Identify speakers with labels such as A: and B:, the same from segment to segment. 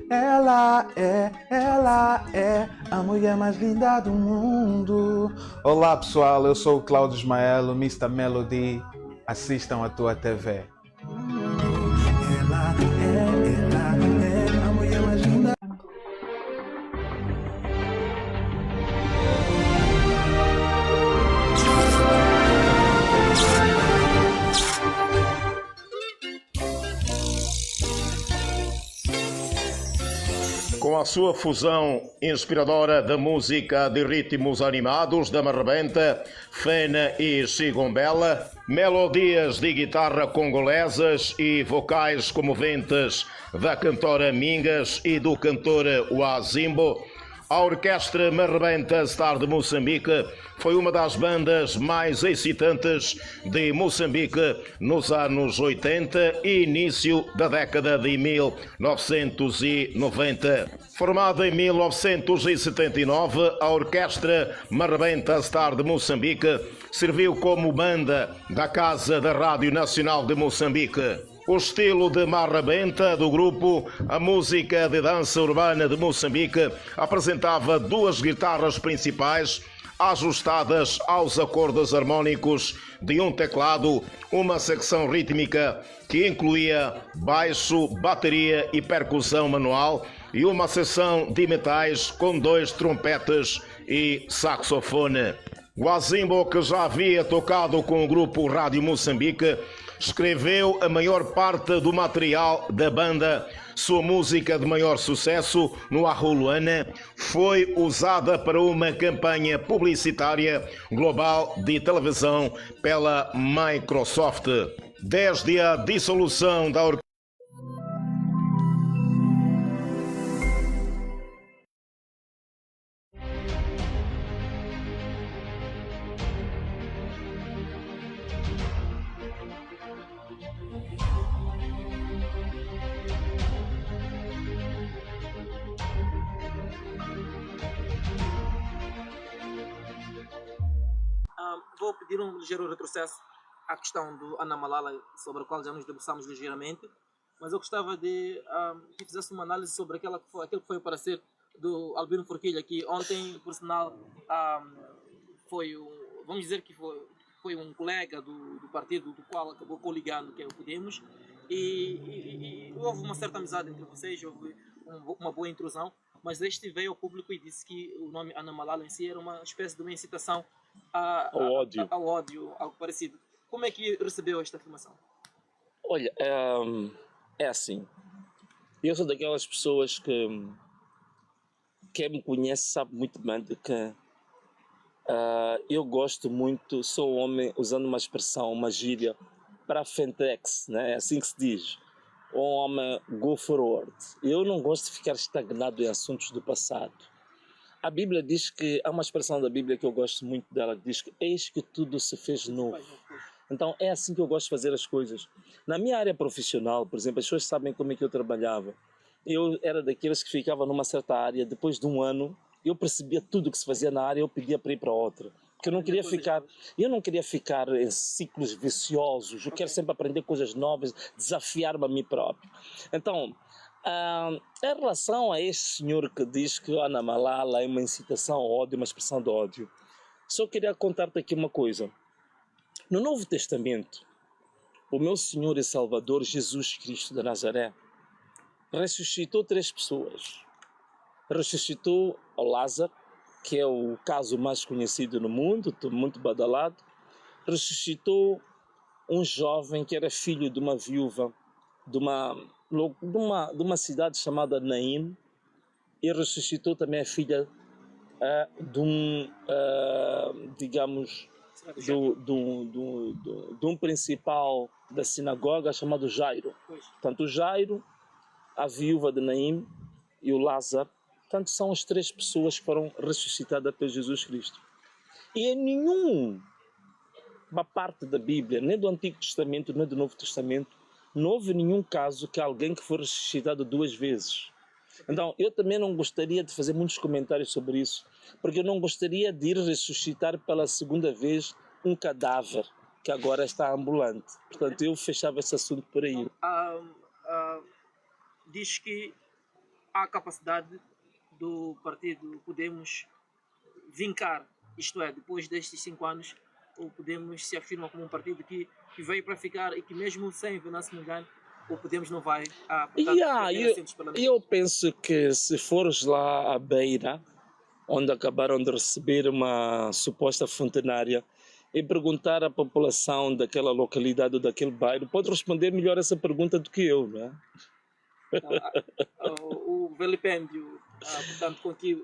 A: Ela é a mulher mais linda do mundo. Olá pessoal, eu sou o Cláudio Ismael, o Mr. Melody. Assistam a tua TV. Ela é a mulher mais linda.
B: Com a sua fusão inspiradora da música de ritmos animados da Marrebenta, Fena e Sigombela, melodias de guitarra congolesas e vocais comoventes da cantora Mingas e do cantor Wazimbo, a Orquestra Marrebenta Star de Moçambique foi uma das bandas mais excitantes de Moçambique nos anos 80 e início da década de 1990. Formada em 1979, a Orquestra Marrebenta Star de Moçambique serviu como banda da Casa da Rádio Nacional de Moçambique. O estilo de marrebenta do grupo, a música de dança urbana de Moçambique, apresentava duas guitarras principais ajustadas aos acordes harmónicos de um teclado, uma secção rítmica que incluía baixo, bateria e percussão manual e uma seção de metais com dois trompetes e saxofone. Wazimbo, que já havia tocado com o grupo Rádio Moçambique, escreveu a maior parte do material da banda. Sua música de maior sucesso, no Arruluana, foi usada para uma campanha publicitária global de televisão pela Microsoft. Desde a dissolução da orquestra,
C: vou pedir um ligeiro retrocesso à questão do Ana Malala, sobre a qual já nos debruçamos ligeiramente, mas eu gostava de que fizesse uma análise sobre aquilo que foi o parecer do Albino Forquilha, que ontem, por sinal, vamos dizer que foi um colega do partido do qual acabou coligando, que é o Podemos, e houve uma certa amizade entre vocês, houve uma boa intrusão, mas este veio ao público e disse que o nome Ana Malala em si era uma espécie de uma incitação ao ódio, algo parecido. Como é que recebeu esta afirmação?
D: Olha, é assim, eu sou daquelas pessoas que quem me conhece sabe muito bem de que eu gosto muito, sou um homem, usando uma expressão, uma gíria, para Fentex, né? É assim que se diz, um homem go forward. Eu não gosto de ficar estagnado em assuntos do passado. A Bíblia diz que, há uma expressão da Bíblia que eu gosto muito dela, que diz que eis que tudo se fez novo. Então é assim que eu gosto de fazer as coisas. Na minha área profissional, por exemplo, as pessoas sabem como é que eu trabalhava. Eu era daqueles que ficava numa certa área, depois de um ano, eu percebia tudo o que se fazia na área, eu pedia para ir para outra. Porque eu não queria ficar em ciclos viciosos, eu quero sempre aprender coisas novas, desafiar-me a mim próprio. Então, em relação a este senhor que diz que Ana Malala é uma incitação ao ódio, uma expressão de ódio, só queria contar-te aqui uma coisa. No Novo Testamento, o meu Senhor e Salvador Jesus Cristo de Nazaré ressuscitou 3 pessoas. Ressuscitou o Lázaro, que é o caso mais conhecido no mundo, muito badalado. Ressuscitou um jovem que era filho de uma viúva de uma cidade chamada Naim, e ressuscitou também a filha de um principal da sinagoga chamado Jairo. Portanto, o Jairo, a viúva de Naim e o Lázaro, portanto, são as 3 pessoas que foram ressuscitadas por Jesus Cristo. E em nenhuma parte da Bíblia, nem do Antigo Testamento, nem do Novo Testamento, não houve nenhum caso que alguém que foi ressuscitado 2 vezes. Então, eu também não gostaria de fazer muitos comentários sobre isso, porque eu não gostaria de ir ressuscitar pela 2ª vez um cadáver que agora está ambulante. Portanto, eu fechava esse assunto por aí.
C: Diz que há capacidade do partido Podemos vincar, isto é, depois destes 5 anos, o Podemos se afirma como um partido que veio para ficar e que mesmo sem Venâncio Mondlane, o Podemos não vai portanto, ter assentos parlamentares.
D: Eu penso que se fores lá à Beira, onde acabaram de receber uma suposta fontanária, e perguntar à população daquela localidade ou daquele bairro, pode responder melhor essa pergunta do que eu, não é?
C: O vilipêndio, portanto, com que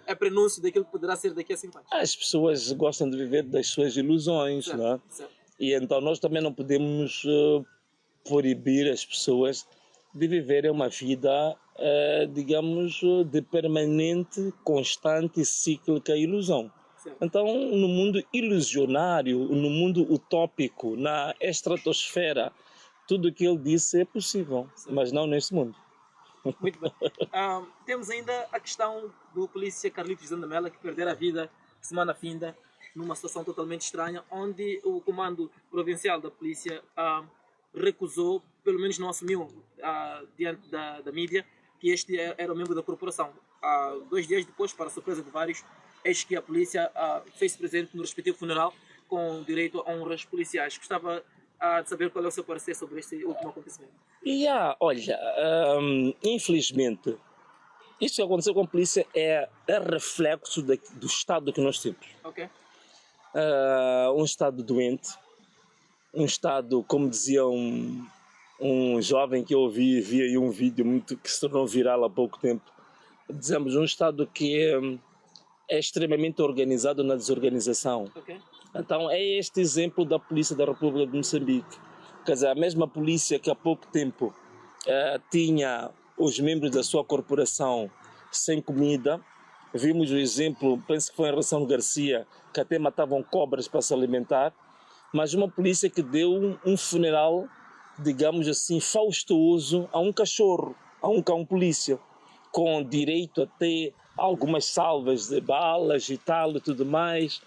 C: é prenúncio daquilo que poderá ser daqui a 5 anos.
D: As pessoas gostam de viver das suas ilusões,
C: certo,
D: não é?
C: Certo.
D: E então nós também não podemos proibir as pessoas de viverem uma vida, digamos, de permanente, constante e cíclica ilusão.
C: Certo.
D: Então, no mundo ilusionário, no mundo utópico, na estratosfera, tudo o que ele disse é possível, certo, mas não neste mundo.
C: Muito bem. Temos ainda a questão do polícia Carlitos Zandamela, que perdeu a vida semana finda, numa situação totalmente estranha, onde o comando provincial da polícia recusou, pelo menos não assumiu diante da mídia, que este era um membro da corporação. 2 dias depois, para a surpresa de vários, eis que a polícia fez presente no respectivo funeral com direito a honras policiais. Gostava de saber qual é o seu parecer sobre este último acontecimento.
D: Olha, infelizmente, isso que aconteceu com a polícia é reflexo do estado que nós temos.
C: Okay.
D: Um estado doente, um estado, como dizia um jovem que eu vi aí um vídeo muito que se tornou viral há pouco tempo, dizemos um estado que é extremamente organizado na desorganização.
C: Okay.
D: Então é este exemplo da Polícia da República de Moçambique. Quer dizer, a mesma polícia que há pouco tempo tinha os membros da sua corporação sem comida. Vimos o exemplo, penso que foi em Ração Garcia, que até matavam cobras para se alimentar. Mas uma polícia que deu um funeral, digamos assim, faustuoso a um cachorro, a um cão-polícia, com direito a ter algumas salvas de balas e tal e tudo mais.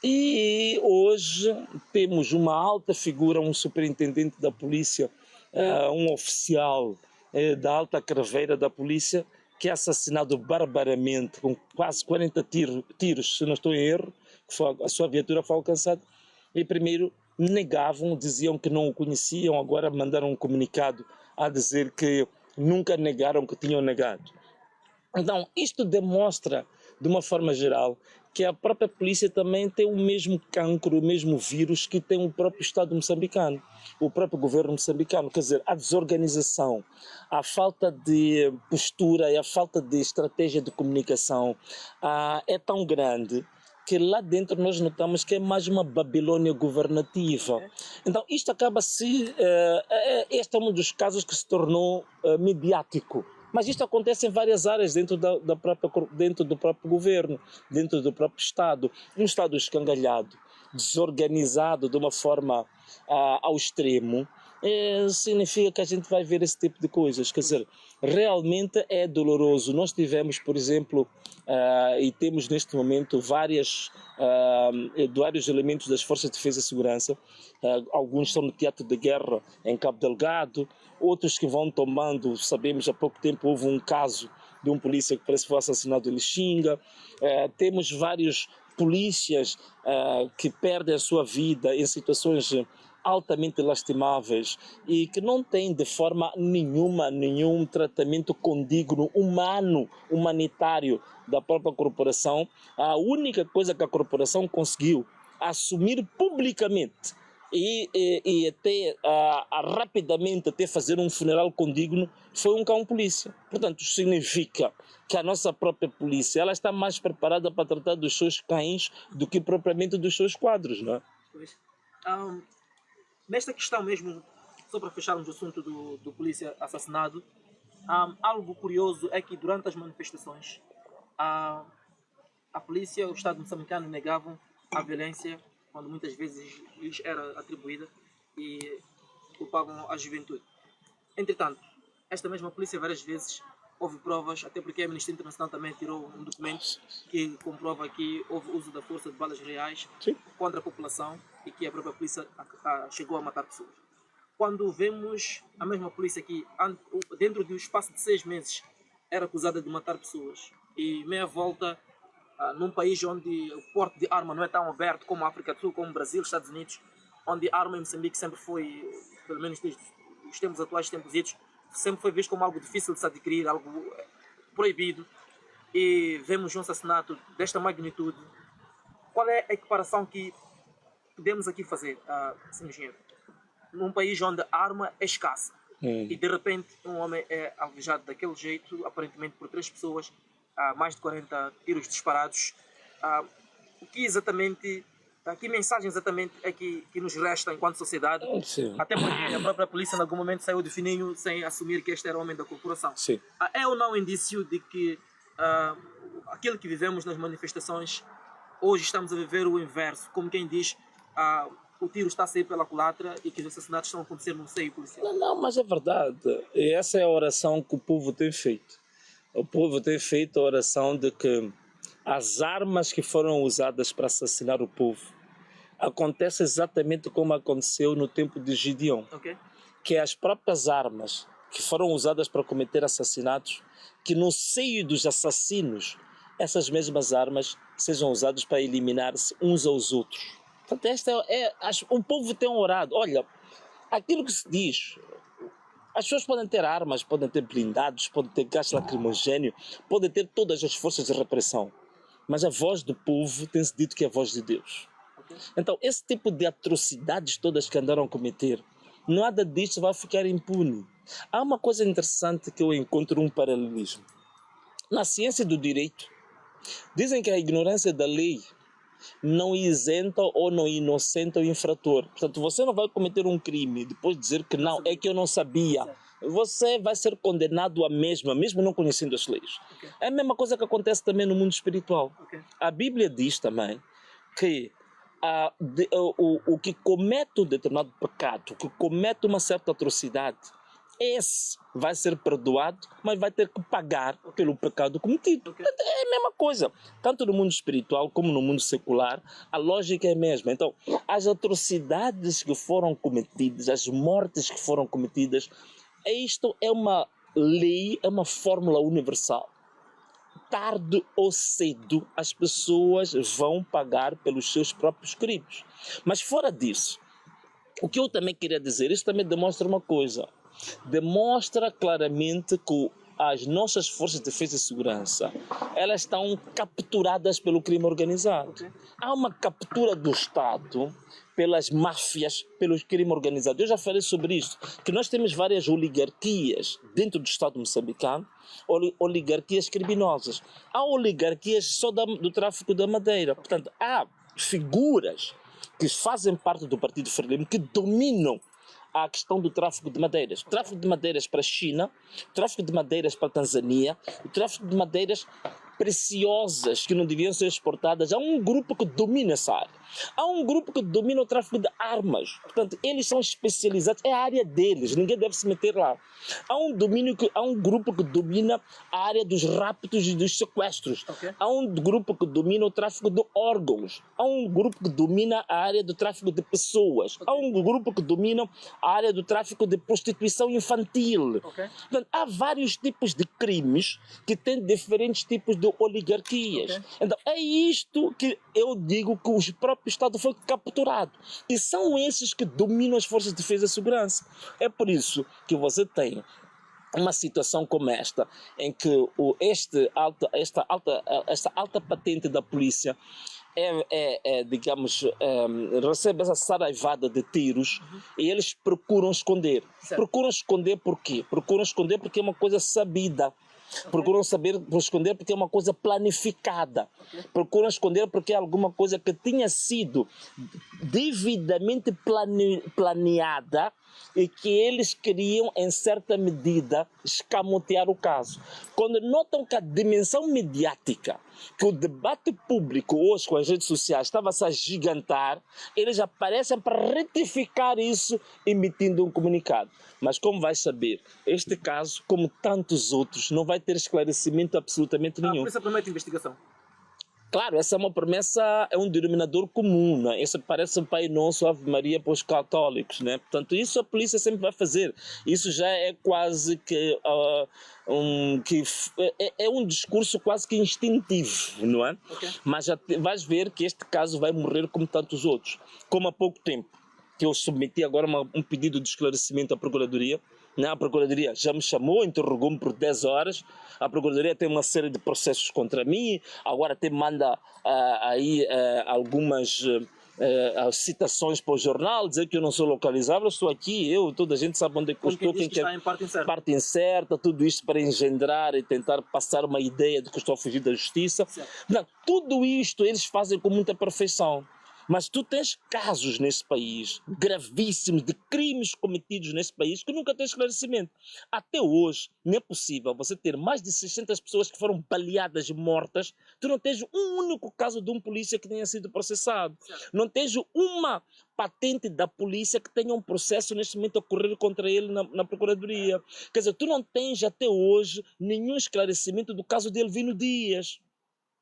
D: E hoje temos uma alta figura, um superintendente da polícia, um oficial da alta craveira da polícia, que é assassinado barbaramente, com quase 40 tiros, se não estou em erro, que a sua viatura foi alcançada. E primeiro negavam, diziam que não o conheciam, agora mandaram um comunicado a dizer que nunca negaram que tinham negado. Então, isto demonstra, de uma forma geral, que a própria polícia também tem o mesmo cancro, o mesmo vírus que tem o próprio Estado moçambicano, o próprio governo moçambicano. Quer dizer, a desorganização, a falta de postura e a falta de estratégia de comunicação é tão grande que lá dentro nós notamos que é mais uma Babilônia governativa. Então, isto acaba-se... este é um dos casos que se tornou midiático. Mas isto acontece em várias áreas dentro dentro do próprio governo, dentro do próprio Estado. Um Estado escangalhado, desorganizado de uma forma ao extremo, significa que a gente vai ver esse tipo de coisas. Quer dizer, realmente é doloroso. Nós tivemos, por exemplo, e temos neste momento vários elementos das Forças de Defesa e Segurança. Alguns estão no teatro de guerra em Cabo Delgado, outros que vão tomando, sabemos, há pouco tempo houve um caso de um polícia que parece que foi assassinado em Lixinga. Temos vários polícias que perdem a sua vida em situações altamente lastimáveis e que não têm de forma nenhuma nenhum tratamento condigno, humanitário da própria corporação. A única coisa que a corporação conseguiu assumir publicamente e até rapidamente até fazer um funeral condigno foi um cão-polícia. Portanto, isso significa que a nossa própria polícia ela está mais preparada para tratar dos seus cães do que propriamente dos seus quadros, não é?
C: Pois. Nesta questão mesmo, só para fecharmos o assunto do polícia assassinado, algo curioso é que durante as manifestações a polícia, o Estado moçambicano negavam a violência quando muitas vezes lhes era atribuída e culpavam a juventude. Entretanto, esta mesma polícia várias vezes houve provas, até porque a Amnistia Internacional também tirou um documento que comprova que houve uso da força de balas reais contra a população e que a própria polícia chegou a matar pessoas. quando vemos a mesma polícia que dentro do espaço de 6 meses era acusada de matar pessoas e meia volta num país onde o porte de arma não é tão aberto como a África do Sul, como o Brasil, Estados Unidos, onde a arma em Moçambique sempre foi, pelo menos desde os tempos atuais, tempos idos, sempre foi visto como algo difícil de se adquirir, algo proibido, e vemos um assassinato desta magnitude. Qual é a equiparação que podemos aqui fazer, Sr. Engenheiro? Num país onde a arma é escassa e de repente um homem é alvejado daquele jeito, aparentemente por 3 pessoas, mais de 40 tiros disparados. O que exatamente, que mensagem exatamente é que nos resta enquanto sociedade?
D: Sim.
C: Até porque a própria polícia em algum momento saiu de fininho sem assumir que este era o homem da corporação.
D: Sim.
C: É ou não indício de que aquilo que vivemos nas manifestações, hoje estamos a viver o inverso, como quem diz, o tiro está a sair pela culatra e que os assassinatos estão a acontecer no seio policial?
D: Não, mas é verdade. E essa é a oração que o povo tem feito. O povo tem feito a oração de que as armas que foram usadas para assassinar o povo acontece exatamente como aconteceu no tempo de Gideão.
C: Okay.
D: Que as próprias armas que foram usadas para cometer assassinatos, que no seio dos assassinos, essas mesmas armas sejam usadas para eliminar-se uns aos outros. Portanto, o povo tem orado. Olha, aquilo que se diz, as pessoas podem ter armas, podem ter blindados, podem ter gás lacrimogéneo, podem ter todas as forças de repressão, mas a voz do povo tem-se dito que é a voz de Deus. Então, esse tipo de atrocidades todas que andaram a cometer, nada disto vai ficar impune. Há uma coisa interessante que eu encontro um paralelismo. Na ciência do direito, dizem que a ignorância da lei não isenta ou não inocenta o infrator. Portanto, você não vai cometer um crime depois de dizer que não, é que eu não sabia. Você vai ser condenado à mesma, mesmo não conhecendo as leis.
C: Okay.
D: É a mesma coisa que acontece também no mundo espiritual.
C: Okay.
D: A Bíblia diz também que o que comete um determinado pecado, o que comete uma certa atrocidade, esse vai ser perdoado, mas vai ter que pagar pelo pecado cometido.
C: Okay.
D: É a mesma coisa. Tanto no mundo espiritual como no mundo secular, a lógica é a mesma. Então, as atrocidades que foram cometidas, as mortes que foram cometidas, isto é uma lei, é uma fórmula universal. Tarde ou cedo, as pessoas vão pagar pelos seus próprios crimes. Mas fora disso, o que eu também queria dizer, isso também demonstra uma coisa. Demonstra claramente que as nossas forças de defesa e segurança, elas estão capturadas pelo crime organizado.
C: Okay.
D: Há uma captura do Estado pelas máfias, pelos crime organizado. Eu já falei sobre isso, que nós temos várias oligarquias dentro do Estado moçambicano, oligarquias criminosas. Há oligarquias só do tráfico da madeira. Portanto, há figuras que fazem parte do Partido Frelimo que dominam a questão do tráfico de madeiras. O tráfico de madeiras para a China, o tráfico de madeiras para a Tanzânia, o tráfico de madeiras preciosas que não deviam ser exportadas. Há um grupo que domina essa área. Há um grupo que domina o tráfico de armas. Portanto, eles são especializados, é a área deles, ninguém deve se meter lá. Há um grupo que domina a área dos raptos e dos sequestros.
C: Okay.
D: Há um grupo que domina o tráfico de órgãos. Há um grupo que domina a área do tráfico de pessoas. Okay. Há um grupo que domina a área do tráfico de prostituição infantil.
C: Okay.
D: Portanto, há vários tipos de crimes que têm diferentes tipos de oligarquias. Okay. Então, é isto que eu digo que o próprio Estado foi capturado. E são esses que dominam as forças de defesa e segurança. É por isso que você tem uma situação como esta, em que esta alta patente da polícia digamos, recebe essa saraivada de tiros e eles procuram esconder.
C: Certo.
D: Procuram esconder por quê? Procuram esconder porque é uma coisa sabida. Procuram esconder porque é uma coisa planificada. Procuram esconder porque é alguma coisa que tinha sido devidamente planeada e que eles queriam, em certa medida, escamotear o caso. Quando notam que a dimensão mediática, que o debate público hoje com as redes sociais estava-se a agigantar, eles aparecem para retificar isso, emitindo um comunicado. Mas como vai saber, este caso, como tantos outros, não vai ter esclarecimento absolutamente nenhum.
C: Por isso promete investigação.
D: Claro, essa é uma promessa, é um denominador comum, né? Esse parece um Pai Nosso, Ave Maria para os católicos, né? Portanto, isso a polícia sempre vai fazer. Isso já é quase que, é um discurso quase que instintivo, não é?
C: Ok.
D: Mas já vais ver que este caso vai morrer como tantos outros. Como há pouco tempo, que eu submeti agora um pedido de esclarecimento à Procuradoria. A Procuradoria já me chamou, interrogou-me por 10 horas. A Procuradoria tem uma série de processos contra mim. Agora até manda algumas citações para o jornal, dizer que eu não sou localizável. Eu estou aqui, toda a gente sabe onde é que eu estou.
C: Quem está em parte incerta.
D: Parte incerta, tudo isto para engendrar e tentar passar uma ideia de que eu estou a fugir da justiça. Não, tudo isto eles fazem com muita perfeição. Mas tu tens casos nesse país, gravíssimos, de crimes cometidos nesse país, que nunca tens esclarecimento. Até hoje, não é possível você ter mais de 600 pessoas que foram baleadas e mortas, tu não tens um único caso de um polícia que tenha sido processado.
C: Certo.
D: Não tens uma patente da polícia que tenha um processo neste momento a correr contra ele na Procuradoria. Quer dizer, tu não tens até hoje nenhum esclarecimento do caso de Elvino Dias.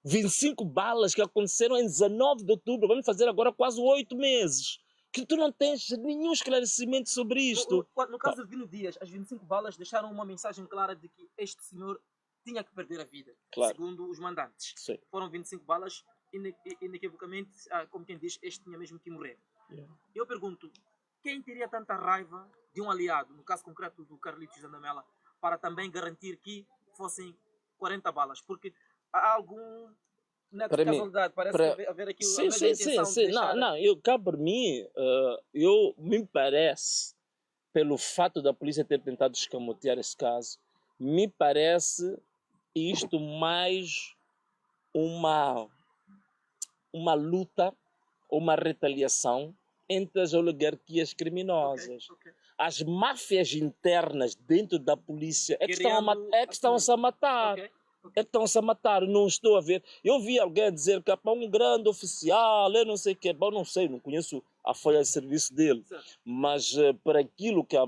D: 25 balas que aconteceram em 19 de outubro, vamos fazer agora quase 8 meses, que tu não tens nenhum esclarecimento sobre isto.
C: No caso de Elvino Dias, as 25 balas deixaram uma mensagem clara de que este senhor tinha que perder a vida,
D: Claro.
C: segundo os mandantes.
D: Sim.
C: Foram 25 balas, inequivocamente, como quem diz, este tinha mesmo que morrer.
D: Yeah.
C: Eu pergunto, quem teria tanta raiva de um aliado, no caso concreto do Carlitos Zandamela, para também garantir que fossem 40 balas? Porque há algum nexo de casualidade, parece haver aqui a mesma intenção de deixar...
D: Cá para mim, me parece, pelo fato da polícia ter tentado escamotear esse caso, me parece isto mais uma luta, uma retaliação entre as oligarquias criminosas.
C: Okay.
D: As máfias internas dentro da polícia é que estão-se a matar.
C: Okay.
D: É que estão-se a matar, não estou a ver. Eu vi alguém dizer que é para um grande oficial, eu não sei o que é, bom, não sei, não conheço a folha de serviço dele,
C: Certo.
D: mas para aquilo que a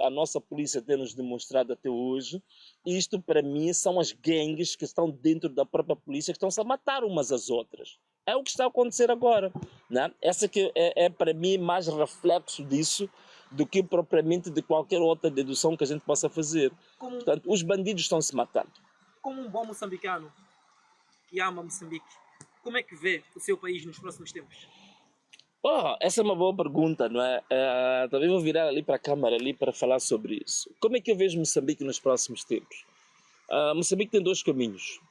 D: nossa polícia tem nos demonstrado até hoje, isto para mim são as gangues que estão dentro da própria polícia que estão-se a matar umas às outras. É o que está a acontecer agora, né? Essa que é para mim mais reflexo disso do que propriamente de qualquer outra dedução que a gente possa fazer. Portanto, os bandidos estão-se matando.
C: Como um bom moçambicano que ama Moçambique, como é que vê o seu país nos próximos tempos?
D: Essa é uma boa pergunta, não é? Talvez vou virar ali para a câmara ali para falar sobre isso. Como é que eu vejo Moçambique nos próximos tempos? Moçambique tem 2 caminhos.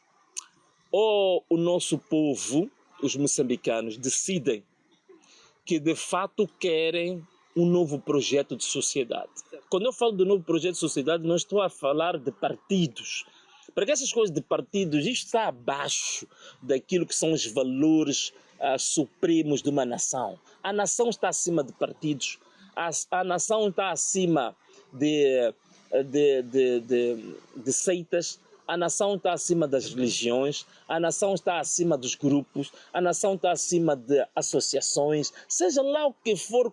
D: Ou o nosso povo, os moçambicanos, decidem que de fato querem um novo projeto de sociedade. Quando eu falo de novo projeto de sociedade, não estou a falar de partidos. Porque essas coisas de partidos, isto está abaixo daquilo que são os valores supremos de uma nação. A nação está acima de partidos, a nação está acima de seitas, a nação está acima das religiões, a nação está acima dos grupos, a nação está acima de associações, seja lá o que for,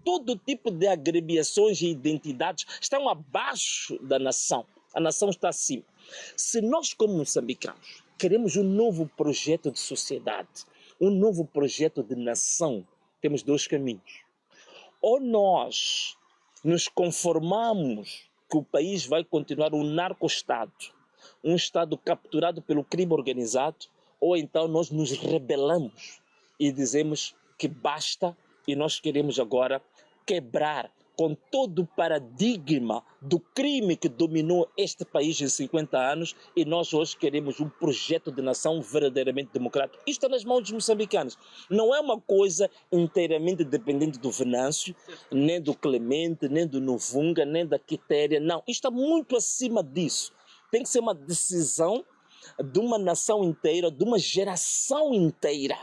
D: todo tipo de agregações e identidades estão abaixo da nação. A nação está acima. Se nós, como moçambicanos, queremos um novo projeto de sociedade, um novo projeto de nação, temos 2 caminhos. Ou nós nos conformamos que o país vai continuar um narco-estado, um estado capturado pelo crime organizado, ou então nós nos rebelamos e dizemos que basta e nós queremos agora quebrar com todo o paradigma do crime que dominou este país em 50 anos e nós hoje queremos um projeto de nação verdadeiramente democrático. Isto está nas mãos dos moçambicanos. Não é uma coisa inteiramente dependente do Venâncio, nem do Clemente, nem do Novunga, nem da Quitéria. Não, isto está muito acima disso. Tem que ser uma decisão de uma nação inteira, de uma geração inteira.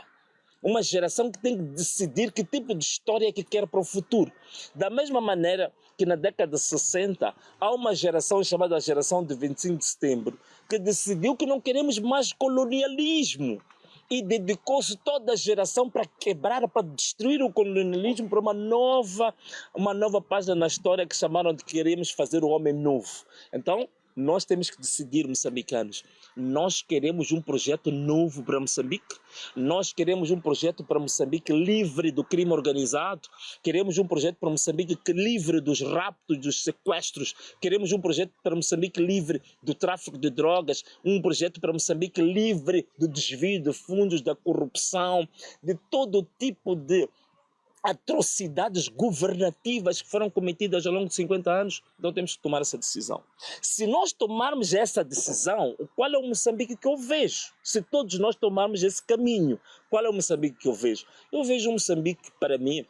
D: Uma geração que tem que decidir que tipo de história que quer para o futuro. Da mesma maneira que na década de 60 há uma geração chamada geração de 25 de setembro que decidiu que não queremos mais colonialismo e dedicou-se toda a geração para quebrar, para destruir o colonialismo para uma nova página na história que chamaram de queremos fazer o homem novo. Então, nós temos que decidir, moçambicanos. Nós queremos um projeto novo para Moçambique. Nós queremos um projeto para Moçambique livre do crime organizado. Queremos um projeto para Moçambique livre dos raptos, dos sequestros. Queremos um projeto para Moçambique livre do tráfico de drogas. Um projeto para Moçambique livre do desvio de fundos, da corrupção, de todo tipo de atrocidades governativas que foram cometidas ao longo de 50 anos, então temos que tomar essa decisão. Se nós tomarmos essa decisão, qual é o Moçambique que eu vejo? Se todos nós tomarmos esse caminho, qual é o Moçambique que eu vejo? Eu vejo um Moçambique, para mim,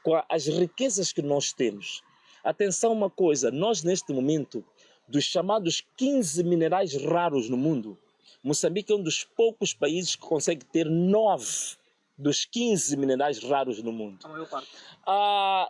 D: com as riquezas que nós temos. Atenção uma coisa, nós neste momento, dos chamados 15 minerais raros no mundo, Moçambique é um dos poucos países que consegue ter 9 dos 15 minerais raros no mundo.
C: A maior parte.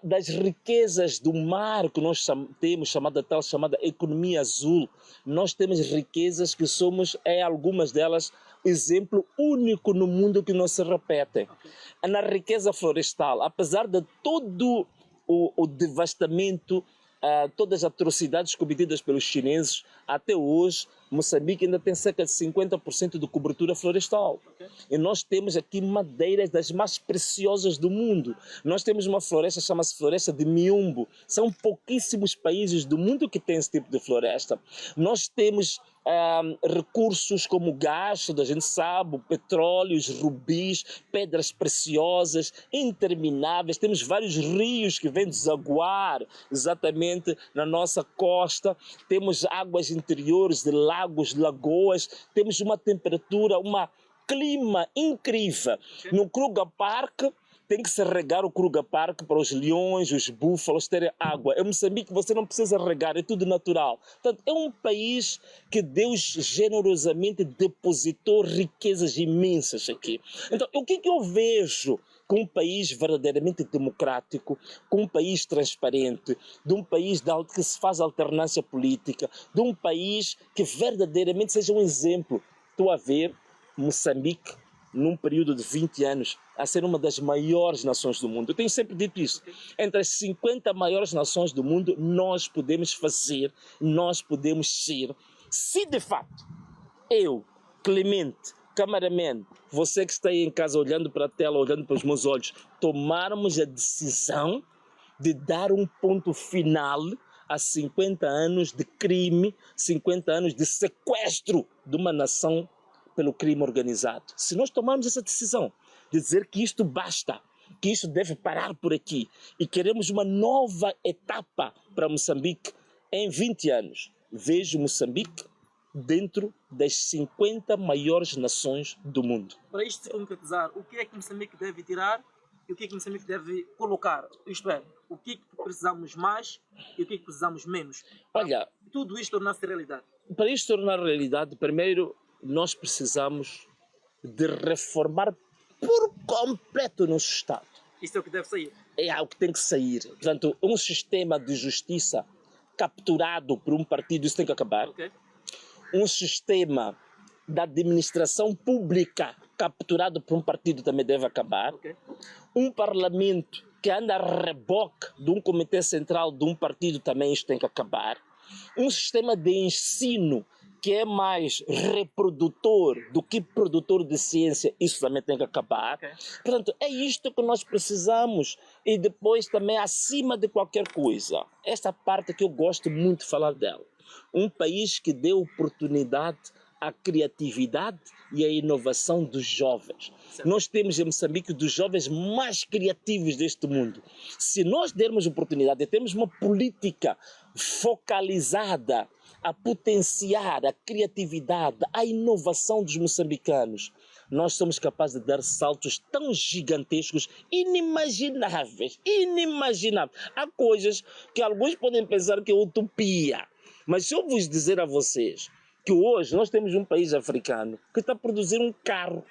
D: Das riquezas do mar que nós temos, chamada economia azul, nós temos riquezas que somos, algumas delas, exemplo único no mundo que não se repetem. Okay. Na riqueza florestal, apesar de todo o devastamento, todas as atrocidades cometidas pelos chineses, até hoje, Moçambique ainda tem cerca de 50% de cobertura florestal. Okay. E nós temos aqui madeiras das mais preciosas do mundo. Nós temos uma floresta, chama-se Floresta de Miumbo. São pouquíssimos países do mundo que têm esse tipo de floresta. Nós temos recursos como gás, a gente sabe, petróleos, rubis, pedras preciosas, intermináveis. Temos vários rios que vêm desaguar exatamente na nossa costa. Temos águas interiores de lagos, lagoas. Temos uma temperatura, clima incrível. No Kruger Park, tem que se regar o Kruger Park para os leões, os búfalos terem água. Em Moçambique você não precisa regar, é tudo natural. Portanto, é um país que Deus generosamente depositou riquezas imensas aqui. Então, o que eu vejo com um país verdadeiramente democrático, com um país transparente, de um país que se faz alternância política, de um país que verdadeiramente seja um exemplo? Estou a ver Moçambique, num período de 20 anos, a ser uma das maiores nações do mundo. Eu tenho sempre dito isso. Entre as 50 maiores nações do mundo, nós podemos fazer, nós podemos ser, se de fato eu, Clemente, cameraman, você que está aí em casa olhando para a tela, olhando para os meus olhos, tomarmos a decisão de dar um ponto final a 50 anos de crime, 50 anos de sequestro de uma nação pelo crime organizado. Se nós tomarmos essa decisão de dizer que isto basta, que isto deve parar por aqui e queremos uma nova etapa para Moçambique, em 20 anos, vejo Moçambique dentro das 50 maiores nações do mundo.
C: Para isto se concretizar, o que é que Moçambique deve tirar e o que é que Moçambique deve colocar? Isto é, o que é que precisamos mais e o que é que precisamos menos?
D: Olha,
C: tudo isto tornar-se realidade.
D: Para isto tornar realidade, primeiro nós precisamos de reformar por completo o nosso Estado.
C: Isso é o que deve sair.
D: É o que tem que sair. Portanto, um sistema de justiça capturado por um partido, isso tem que acabar.
C: Okay.
D: Um sistema da administração pública capturado por um partido também deve acabar. Okay. Um parlamento que anda a reboque de um comitê central de um partido também, isso tem que acabar. Um sistema de ensino que é mais reprodutor do que produtor de ciência, isso também tem que acabar. Okay. Portanto, é isto que nós precisamos. E depois também, acima de qualquer coisa, esta parte que eu gosto muito de falar dela. Um país que dê oportunidade à criatividade e à inovação dos jovens. Certo. Nós temos em Moçambique dos jovens mais criativos deste mundo. Se nós dermos oportunidade, temos uma política focalizada a potenciar a criatividade, a inovação dos moçambicanos, nós somos capazes de dar saltos tão gigantescos, inimagináveis. Há coisas que alguns podem pensar que é utopia. Mas se eu vos dizer a vocês que hoje nós temos um país africano que está a produzir um carro,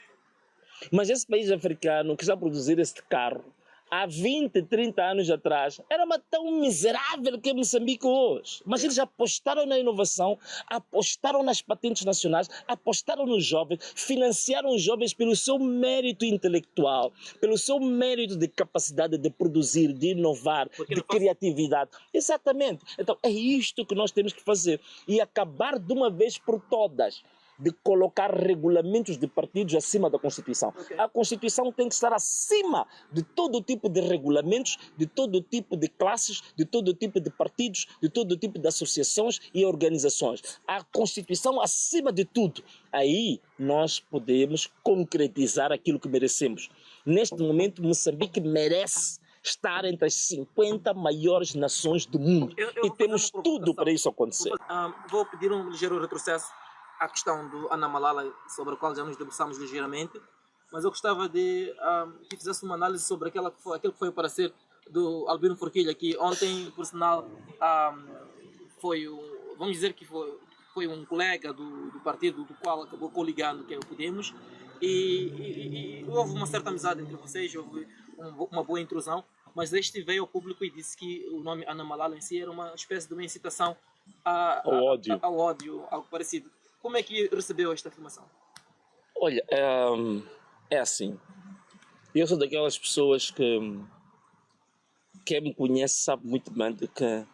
D: mas esse país africano que está a produzir este carro, há 20, 30 anos atrás, era uma tão miserável que é Moçambique hoje. Mas eles apostaram na inovação, apostaram nas patentes nacionais, apostaram nos jovens, financiaram os jovens pelo seu mérito intelectual, pelo seu mérito de capacidade de produzir, de inovar, de criatividade. Exatamente. Então, é isto que nós temos que fazer. E acabar de uma vez por todas de colocar regulamentos de partidos acima da Constituição. A Constituição tem que estar acima de todo tipo de regulamentos, de todo tipo de classes, de todo tipo de partidos, de todo tipo de associações e organizações. A Constituição acima de tudo. Aí nós podemos concretizar aquilo que merecemos. Neste momento, Moçambique merece estar entre as 50 maiores nações do mundo. E temos tudo para isso acontecer.
C: Vou pedir um ligeiro retrocesso à questão do Ana Malala, sobre a qual já nos debruçamos ligeiramente, mas eu gostava de que fizesse uma análise sobre aquilo que foi o parecer do Albino Forquilha, que ontem, por sinal, vamos dizer que foi um colega do partido do qual acabou coligando, que é o Podemos, e houve uma certa amizade entre vocês, houve uma boa intrusão, mas este veio ao público e disse que o nome Ana Malala em si era uma espécie de uma incitação ao ódio, algo parecido. Como é que recebeu esta afirmação?
D: Olha, é assim. Eu sou daquelas pessoas que quem me conhece sabe muito bem de que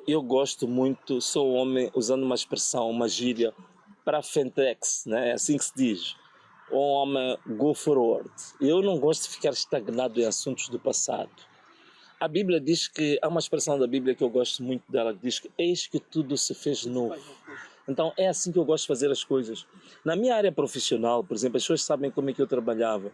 D: eu gosto muito, sou um homem, usando uma expressão, uma gíria, para Fentex, né? É assim que se diz. Um homem go forward. Eu não gosto de ficar estagnado em assuntos do passado. A Bíblia diz que, há uma expressão da Bíblia que eu gosto muito dela, que diz que eis que tudo se fez novo. Então é assim que eu gosto de fazer as coisas. Na minha área profissional, por exemplo, as pessoas sabem como é que eu trabalhava.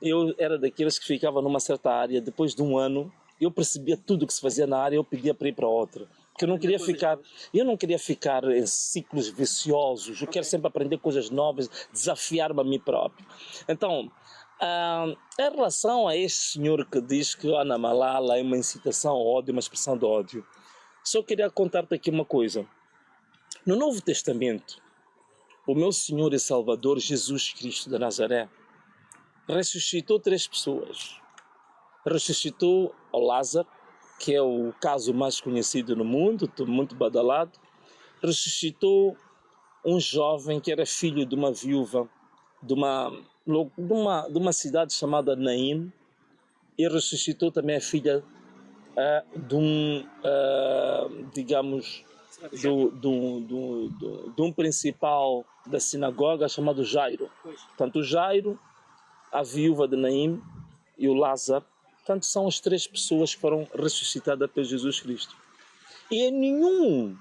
D: Eu era daqueles que ficava numa certa área, depois de um ano, eu percebia tudo o que se fazia na área, eu pedia para ir para outra. Porque eu não queria ficar em ciclos viciosos, eu quero sempre aprender coisas novas, desafiar-me a mim próprio. Então, em relação a este senhor que diz que Ana Malala é uma incitação ao ódio, uma expressão de ódio, só queria contar-te aqui uma coisa. No Novo Testamento, o meu Senhor e Salvador Jesus Cristo de Nazaré ressuscitou 3 pessoas. Ressuscitou o Lázaro, que é o caso mais conhecido no mundo, muito badalado. Ressuscitou um jovem que era filho de uma viúva de uma cidade chamada Naim, e ressuscitou também a filha de um principal da sinagoga chamado Jairo. Tanto Jairo, a viúva de Naim e o Lázaro, tanto são as 3 pessoas que foram ressuscitadas por Jesus Cristo. E em nenhuma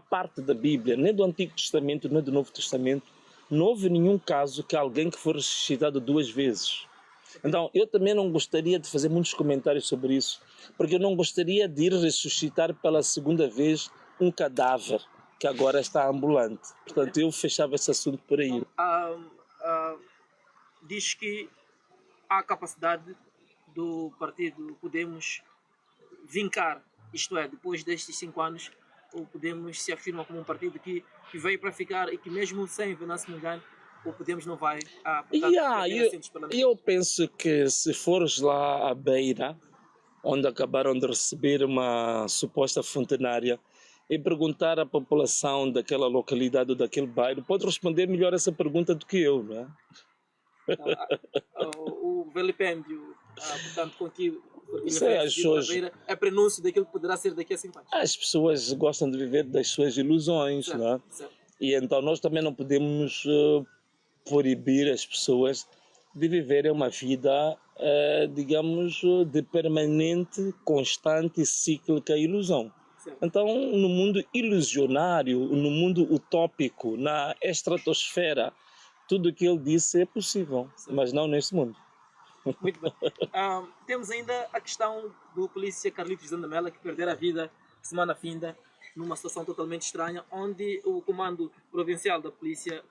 D: parte da Bíblia, nem do Antigo Testamento, nem do Novo Testamento, não houve nenhum caso que alguém que foi ressuscitado 2 vezes. Então, eu também não gostaria de fazer muitos comentários sobre isso, porque eu não gostaria de ir ressuscitar pela 2ª vez um cadáver que agora está ambulante. Portanto, eu fechava esse assunto por aí.
C: Diz que há capacidade do partido Podemos vincar, isto é, depois destes 5 anos, o Podemos se afirma como um partido que veio para ficar e que mesmo sem Venâncio Mondlane, o Podemos não vai
D: eu penso que se fores lá à beira, onde acabaram de receber uma suposta fontanária, e perguntar à população daquela localidade ou daquele bairro, pode responder melhor essa pergunta do que eu, não é?
C: O velipêndio, portanto, contigo,
D: é
C: prenúncio daquilo que poderá ser daqui a 5 anos.
D: As pessoas gostam de viver das suas ilusões, certo, não é? Certo. E então nós também não podemos proibir as pessoas de viverem uma vida, digamos, de permanente, constante e cíclica ilusão. Certo. Então, no mundo ilusionário, no mundo utópico, na estratosfera, tudo o que ele disse é possível, certo, mas não neste mundo.
C: Muito bem. Temos ainda a questão do polícia Carlitos Zandamela, que perdeu a vida semana finda, numa situação totalmente estranha, onde o comando provincial da polícia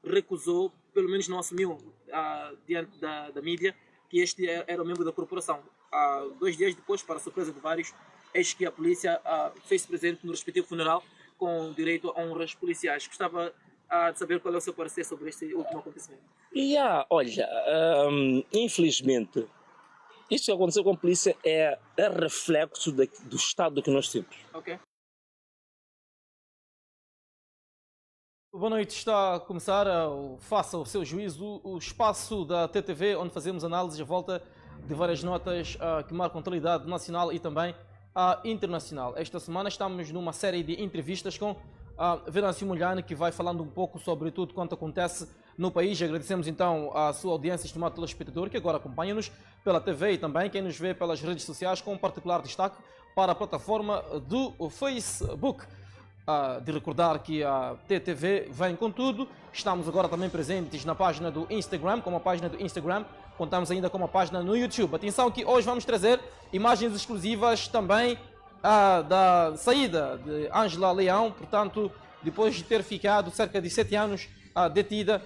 C: recusou, pelo menos não assumiu diante da mídia, que este era um membro da corporação. 2 dias depois, para a surpresa de vários, eis que a polícia fez presente no respectivo funeral com direito a honras policiais. Gostava de saber qual é o seu parecer sobre este último acontecimento.
D: Olha, infelizmente, isto que aconteceu com a polícia é reflexo do estado que nós temos.
C: Ok?
E: Boa noite, está a começar, faça o seu juízo, o espaço da TTV, onde fazemos análise à volta de várias notas que marcam a atualidade nacional e também internacional. Esta semana estamos numa série de entrevistas com Venâncio Molhane, que vai falando um pouco sobre tudo quanto acontece no país. Agradecemos então a sua audiência, estimado telespectador, que agora acompanha-nos pela TV e também quem nos vê pelas redes sociais, com um particular destaque para a plataforma do Facebook. De recordar que a TTV vem com tudo. Estamos agora também presentes na página do Instagram, com uma página do Instagram. Contamos ainda com uma página no YouTube. Atenção que hoje vamos trazer imagens exclusivas também da saída de Ângela Leão, portanto, depois de ter ficado cerca de 7 anos detida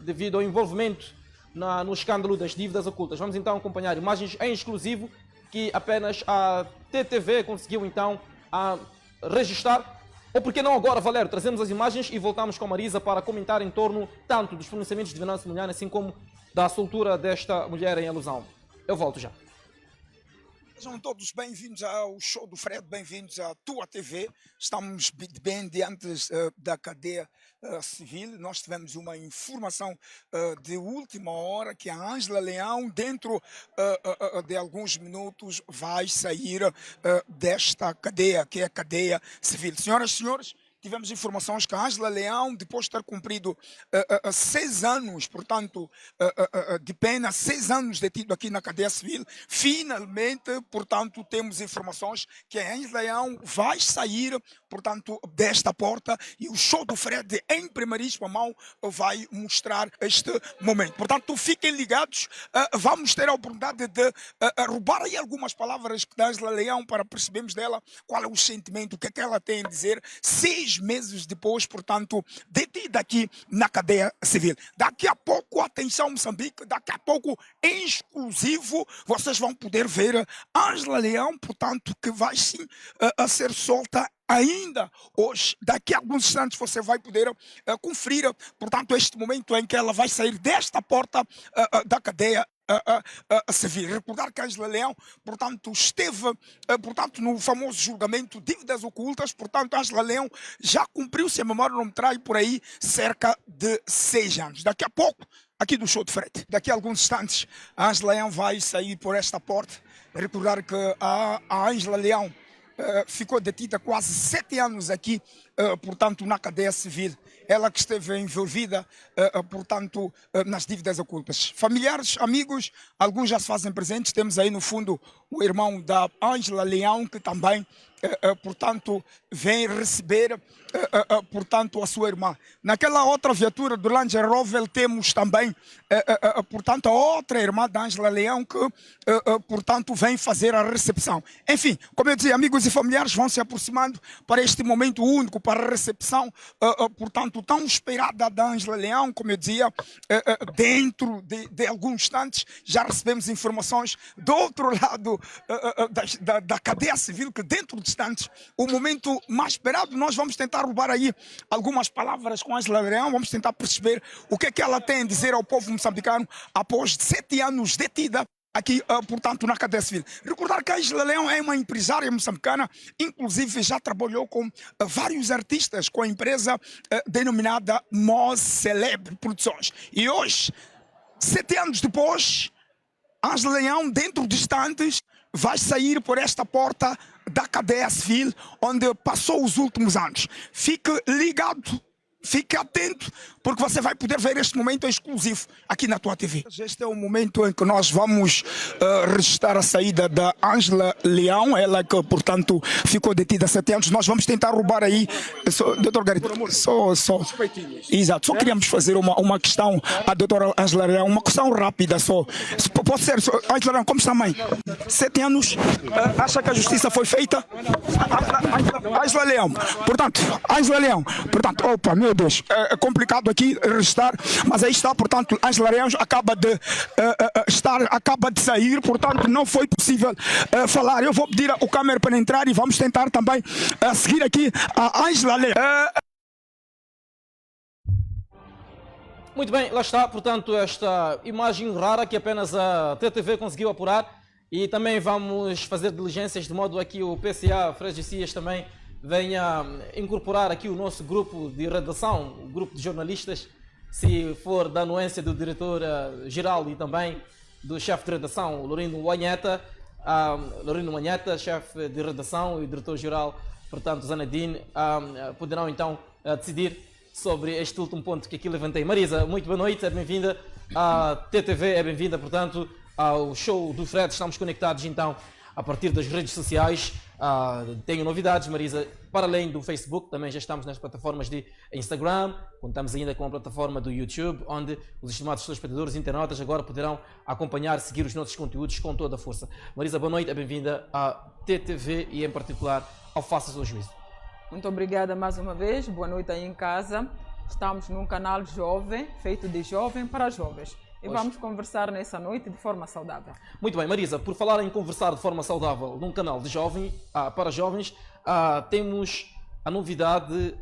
E: devido ao envolvimento no escândalo das dívidas ocultas. Vamos então acompanhar imagens em exclusivo que apenas a TTV conseguiu então registrar. Ou por que não agora, Valério, trazemos as imagens e voltamos com a Marisa para comentar em torno tanto dos pronunciamentos de Venâncio Molhane, assim como da soltura desta mulher em alusão. Eu volto já.
F: Sejam todos bem-vindos ao show do Fred, bem-vindos à tua TV. Estamos bem diante da cadeia civil. Nós tivemos uma informação de última hora que a Ângela Leão, dentro de alguns minutos, vai sair desta cadeia, que é a cadeia civil. Senhoras e senhores, tivemos informações que a Ângela Leão, depois de ter cumprido 6 anos, portanto, de pena, 6 anos detido aqui na cadeia civil, finalmente, portanto, temos informações que a Ângela Leão vai sair, portanto, desta porta, e o show do Fred, em primeiríssima mão, vai mostrar este momento. Portanto, fiquem ligados, vamos ter a oportunidade de roubar aí algumas palavras da Ângela Leão para percebermos dela qual é o sentimento, o que é que ela tem a dizer, 6 meses depois, portanto, detida aqui na cadeia civil. Daqui a pouco, atenção Moçambique, daqui a pouco, em exclusivo, vocês vão poder ver Ângela Leão, portanto, que vai sim a ser solta ainda hoje. Daqui a alguns instantes você vai poder conferir, portanto, este momento em que ela vai sair desta porta da cadeia civil. Recordar que a Ângela Leão, portanto, esteve portanto, no famoso julgamento dívidas ocultas, portanto, a Ângela Leão já cumpriu, se a memória não me trai, por aí, cerca de 6 anos. Daqui a pouco, aqui do show de frete, daqui a alguns instantes, a Ângela Leão vai sair por esta porta. Recordar que a Ângela Leão ficou detida quase 7 anos aqui, portanto, na cadeia civil. Ela que esteve envolvida, portanto, nas dívidas ocultas. Familiares, amigos, alguns já se fazem presentes. Temos aí no fundo o irmão da Ângela Leão, que também, portanto, vem receber, portanto, a sua irmã. Naquela outra viatura do Land Rover temos também, portanto, a outra irmã da Ângela Leão que, portanto, vem fazer a recepção. Enfim, como eu dizia, amigos e familiares vão se aproximando para este momento único, para a recepção, portanto, tão esperada da Ângela Leão. Como eu dizia, dentro de alguns instantes já recebemos informações do outro lado da cadeia civil, que dentro de instantes, o momento mais esperado, nós vamos tentar roubar aí algumas palavras com a Ângela Leão, vamos tentar perceber o que é que ela tem a dizer ao povo moçambicano após 7 anos detida aqui, portanto, na cadeia civil. Recordar que a Ângela Leão é uma empresária moçambicana, inclusive já trabalhou com vários artistas, com a empresa denominada Mos Celeb Produções. E hoje, 7 anos depois, a Ângela Leão, dentro de instantes, vai sair por esta porta da cadeia civil, onde passou os últimos anos. Fique ligado, fique atento, porque você vai poder ver este momento exclusivo aqui na tua TV. Este é o momento em que nós vamos registrar a saída da Ângela Leão, ela que, portanto, ficou detida há 7 anos. Nós vamos tentar roubar aí, doutor Garito, exato, só queríamos fazer uma questão à doutora Ângela Leão, uma questão rápida só. Pode ser, Ângela Leão, como está, mãe? 7 anos, acha que a justiça foi feita? Ângela Leão, portanto, opa, meu Deus, é complicado aqui registrar, mas aí está, portanto, Ângela Leão acaba de sair, portanto, não foi possível falar. Eu vou pedir ao câmera para entrar e vamos tentar também seguir aqui a Ângela Leão.
E: Muito bem, lá está, portanto, esta imagem rara que apenas a TTV conseguiu apurar e também vamos fazer diligências de modo a que o PCA Freguesias também venha incorporar aqui o nosso grupo de redação, o grupo de jornalistas, se for da anuência do diretor-geral e também do chefe de redação, Lorino Manheta, chefe de redação e diretor-geral, portanto, Zanedine, poderão então decidir sobre este último ponto que aqui levantei. Marisa, muito boa noite, é bem-vinda à TTV, é bem-vinda, portanto, ao show do Fred. Estamos conectados então a partir das redes sociais. Tenho novidades, Marisa, para além do Facebook, também já estamos nas plataformas de Instagram, contamos ainda com a plataforma do YouTube, onde os estimados telespectadores e internautas agora poderão acompanhar, seguir os nossos conteúdos com toda a força. Marisa, boa noite, é bem-vinda à TTV e em particular ao Faça o Seu Juízo.
G: Muito obrigada mais uma vez, boa noite aí em casa. Estamos num canal jovem, feito de jovem para jovens. E vamos conversar nessa noite de forma saudável.
E: Muito bem, Marisa, por falar em conversar de forma saudável num canal de jovem, para jovens, temos a novidade,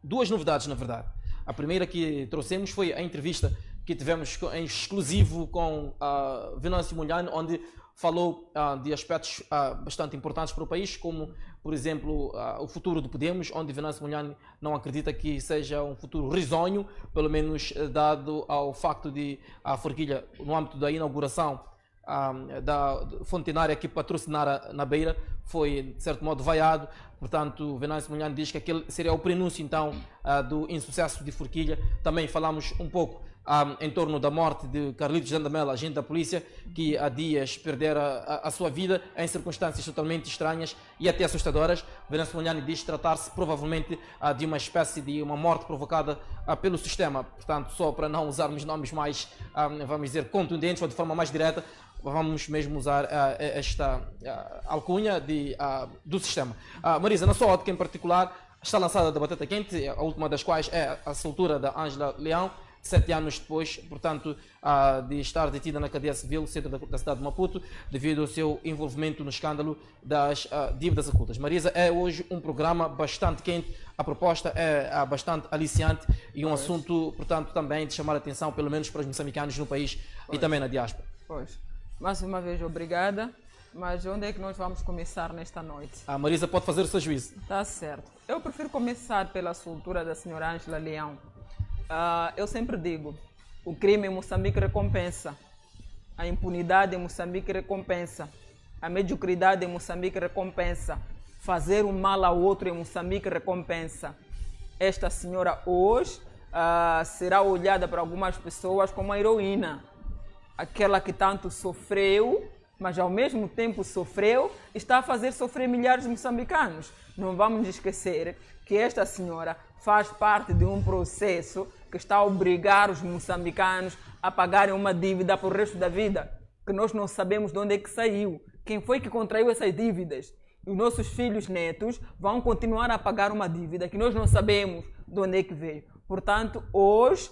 E: duas novidades na verdade. A primeira que trouxemos foi a entrevista que tivemos em exclusivo com Venâncio Molhano, onde falou de aspectos bastante importantes para o país, como, por exemplo, o futuro do Podemos, onde Venâncio Molhano não acredita que seja um futuro risonho, pelo menos dado ao facto de a Forquilha, no âmbito da inauguração da fontenária que patrocinara na Beira, foi, de certo modo, vaiado. Portanto, Venâncio Molhano diz que aquele seria o prenúncio, então, do insucesso de Forquilha. Também falamos um pouco em torno da morte de Carlitos Jandamela, agente da polícia, que há dias perdera a sua vida em circunstâncias totalmente estranhas e até assustadoras. Venâncio Molhano diz tratar-se provavelmente de uma espécie de uma morte provocada pelo sistema. Portanto, só para não usarmos nomes mais, vamos dizer, contundentes ou de forma mais direta, vamos mesmo usar esta alcunha do sistema. Marisa, na sua ótica em particular, está lançada da batata quente, a última das quais é a soltura da Ângela Leão, 7 anos depois, portanto, de estar detida na cadeia civil, centro da cidade de Maputo, devido ao seu envolvimento no escândalo das dívidas ocultas. Marisa, é hoje um programa bastante quente, a proposta é bastante aliciante e um assunto, portanto, também de chamar a atenção, pelo menos para os moçambicanos no país e também na diáspora.
G: Pois, mais uma vez, obrigada. Mas onde é que nós vamos começar nesta noite?
E: A Marisa pode fazer o seu juízo.
G: Tá certo. Eu prefiro começar pela soltura da senhora Ângela Leão. Eu sempre digo, o crime em Moçambique recompensa, a impunidade em Moçambique recompensa, a mediocridade em Moçambique recompensa, fazer um mal ao outro em Moçambique recompensa. Esta senhora hoje será olhada por algumas pessoas como uma heroína, aquela que tanto sofreu, mas ao mesmo tempo sofreu, está a fazer sofrer milhares de moçambicanos. Não vamos esquecer que esta senhora faz parte de um processo que está a obrigar os moçambicanos a pagarem uma dívida para o resto da vida, que nós não sabemos de onde é que saiu, quem foi que contraiu essas dívidas. E os nossos filhos netos vão continuar a pagar uma dívida que nós não sabemos de onde é que veio. Portanto, hoje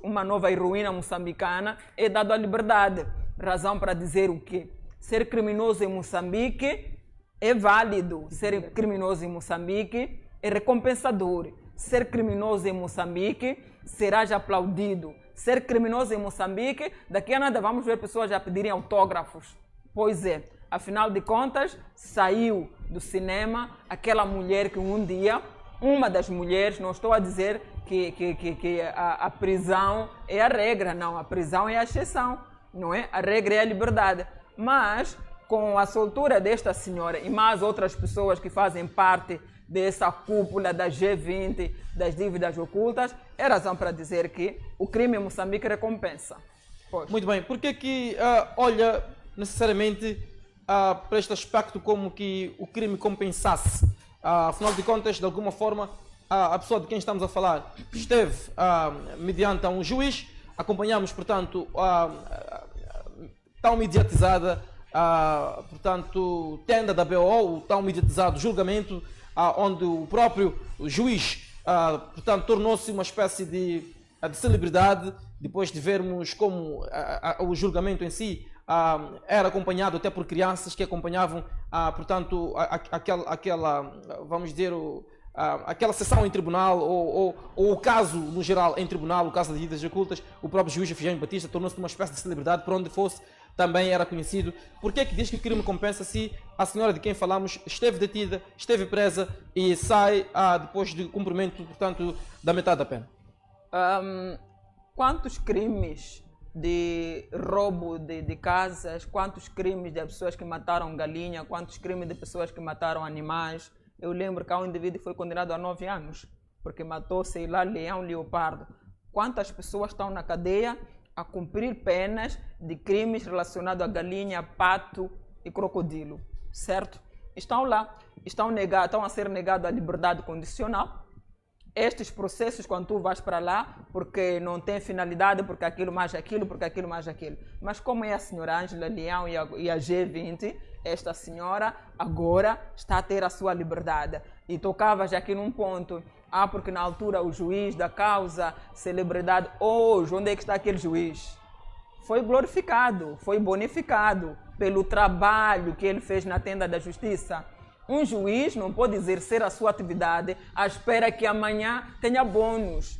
G: uma nova heroína moçambicana é dada à liberdade. Razão para dizer o quê? Ser criminoso em Moçambique é válido. Ser criminoso em Moçambique é recompensador. Ser criminoso em Moçambique será já aplaudido. Ser criminoso em Moçambique, daqui a nada vamos ver pessoas já pedirem autógrafos. Pois é, afinal de contas, saiu do cinema aquela mulher que um dia, uma das mulheres, não estou a dizer que a prisão é a regra, não, a prisão é a exceção, não é? A regra é a liberdade. Mas, com a soltura desta senhora e mais outras pessoas que fazem parte dessa cúpula da G20, das dívidas ocultas, é razão para dizer que o crime em Moçambique recompensa. Pois.
E: Muito bem, por que olha necessariamente para este aspecto como que o crime compensasse? Afinal de contas, de alguma forma, a pessoa de quem estamos a falar esteve mediante um juiz, acompanhamos, portanto, tão mediatizada, portanto, tenda da BO, o tão mediatizado julgamento, onde o próprio juiz, portanto, tornou-se uma espécie de celebridade, depois de vermos como o julgamento em si era acompanhado até por crianças que acompanhavam, portanto, aquela, vamos dizer, aquela sessão em tribunal ou o caso no geral em tribunal, o caso das dívidas ocultas, o próprio juiz Efigênio Batista tornou-se uma espécie de celebridade por onde fosse, também era conhecido. Por que é que diz que o crime compensa se a senhora de quem falamos esteve detida, esteve presa e sai depois de cumprimento, portanto, da metade da pena?
G: Quantos crimes de roubo de casas, quantos crimes de pessoas que mataram galinha, quantos crimes de pessoas que mataram animais? Eu lembro que há um indivíduo que foi condenado a 9 anos, porque matou, sei lá, leão, leopardo. Quantas pessoas estão na cadeia a cumprir penas de crimes relacionados a galinha, pato e crocodilo, certo? Estão lá, estão a ser negados a liberdade condicional. Estes processos, quando tu vais para lá, porque não tem finalidade, porque aquilo mais aquilo, porque aquilo mais aquilo. Mas como é a senhora Ângela Leão e a G20, esta senhora agora está a ter a sua liberdade. E tocavas aqui num ponto, porque na altura o juiz da causa, celebridade, hoje, onde é que está aquele juiz? Foi glorificado, foi bonificado pelo trabalho que ele fez na tenda da justiça. Um juiz não pode exercer a sua atividade à espera que amanhã tenha bônus.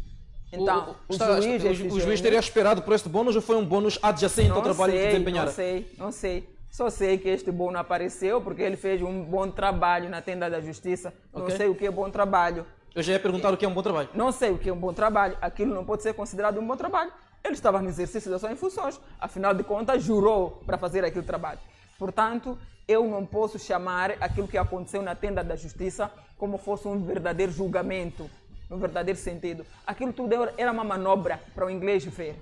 G: Então,
E: o juiz teria esperado por este bônus ou foi um bônus adjacente ao trabalho que desempenharam?
G: Não sei. Só sei que este bônus apareceu porque ele fez um bom trabalho na tenda da justiça. Não sei o que é bom trabalho.
E: Eu já ia perguntar o que é um bom trabalho.
G: Não sei o que é um bom trabalho. Aquilo não pode ser considerado um bom trabalho. Ele estava no exercício das suas funções. Afinal de contas, jurou para fazer aquele trabalho. Portanto, eu não posso chamar aquilo que aconteceu na tenda da justiça como fosse um verdadeiro julgamento, no verdadeiro sentido. Aquilo tudo era uma manobra para o inglês ver,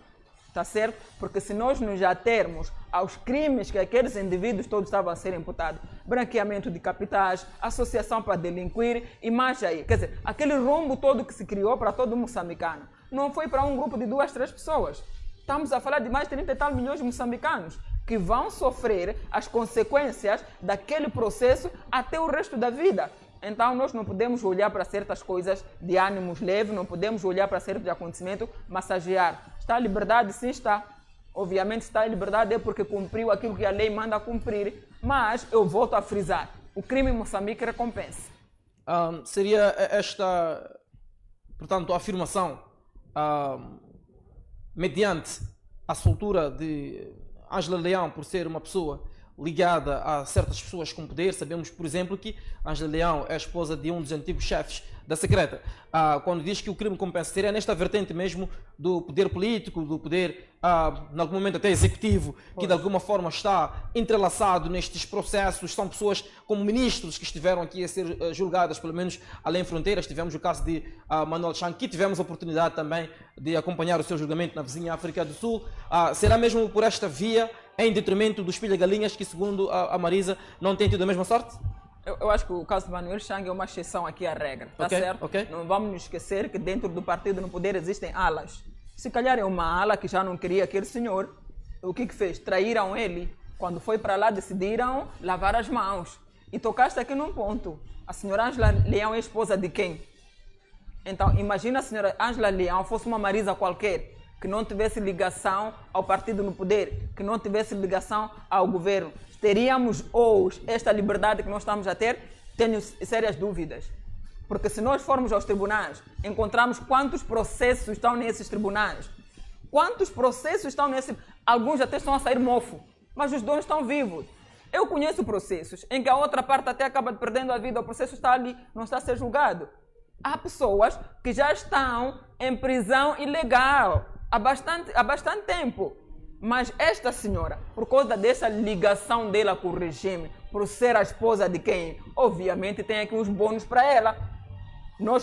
G: tá certo? Porque se nós nos atermos aos crimes que aqueles indivíduos todos estavam a ser imputados, branqueamento de capitais, associação para delinquir e mais aí, quer dizer, aquele rombo todo que se criou para todo moçambicano, não foi para um grupo de 2, 3 pessoas. Estamos a falar de mais de 30 e tal milhões de moçambicanos que vão sofrer as consequências daquele processo até o resto da vida. Então, nós não podemos olhar para certas coisas de ânimos leves, não podemos olhar para certos acontecimentos, massagear. Está a liberdade? Sim, está. Obviamente, está a liberdade é porque cumpriu aquilo que a lei manda cumprir. Mas, eu volto a frisar, o crime em Moçambique recompensa.
E: Seria esta, portanto, a afirmação, mediante a soltura de Ângela Leão, por ser uma pessoa ligada a certas pessoas com poder. Sabemos, por exemplo, que Ângela Leão é a esposa de um dos antigos chefes da secreta. Quando diz que o crime compensa, seria nesta vertente mesmo do poder político, do poder, em algum momento até executivo, que de alguma forma está entrelaçado nestes processos. São pessoas como ministros que estiveram aqui a ser julgadas, pelo menos além fronteiras. Tivemos o caso de Manuel Chang, que tivemos a oportunidade também de acompanhar o seu julgamento na vizinha África do Sul. Será mesmo por esta via, em detrimento dos pilha-galinhas, que segundo a Marisa não tem tido a mesma sorte?
G: Eu acho que o caso de Manuel Chang é uma exceção aqui à regra, tá certo? Não vamos nos esquecer que dentro do partido no poder existem alas. Se calhar é uma ala que já não queria aquele senhor. O que fez? Traíram ele. Quando foi para lá, decidiram lavar as mãos. E tocaste aqui num ponto. A senhora Ângela Leão é esposa de quem? Então, imagina a senhora Ângela Leão fosse uma Marisa qualquer, que não tivesse ligação ao partido no poder, que não tivesse ligação ao governo. Teríamos hoje esta liberdade que nós estamos a ter? Tenho sérias dúvidas. Porque se nós formos aos tribunais, encontramos quantos processos estão nesses tribunais. Quantos processos estão nesses... Alguns até estão a sair mofo, mas os donos estão vivos. Eu conheço processos em que a outra parte até acaba perdendo a vida, o processo está ali, não está a ser julgado. Há pessoas que já estão em prisão ilegal há bastante tempo. Mas esta senhora, por causa dessa ligação dela com o regime, por ser a esposa de quem, obviamente tem aqui uns bônus para ela.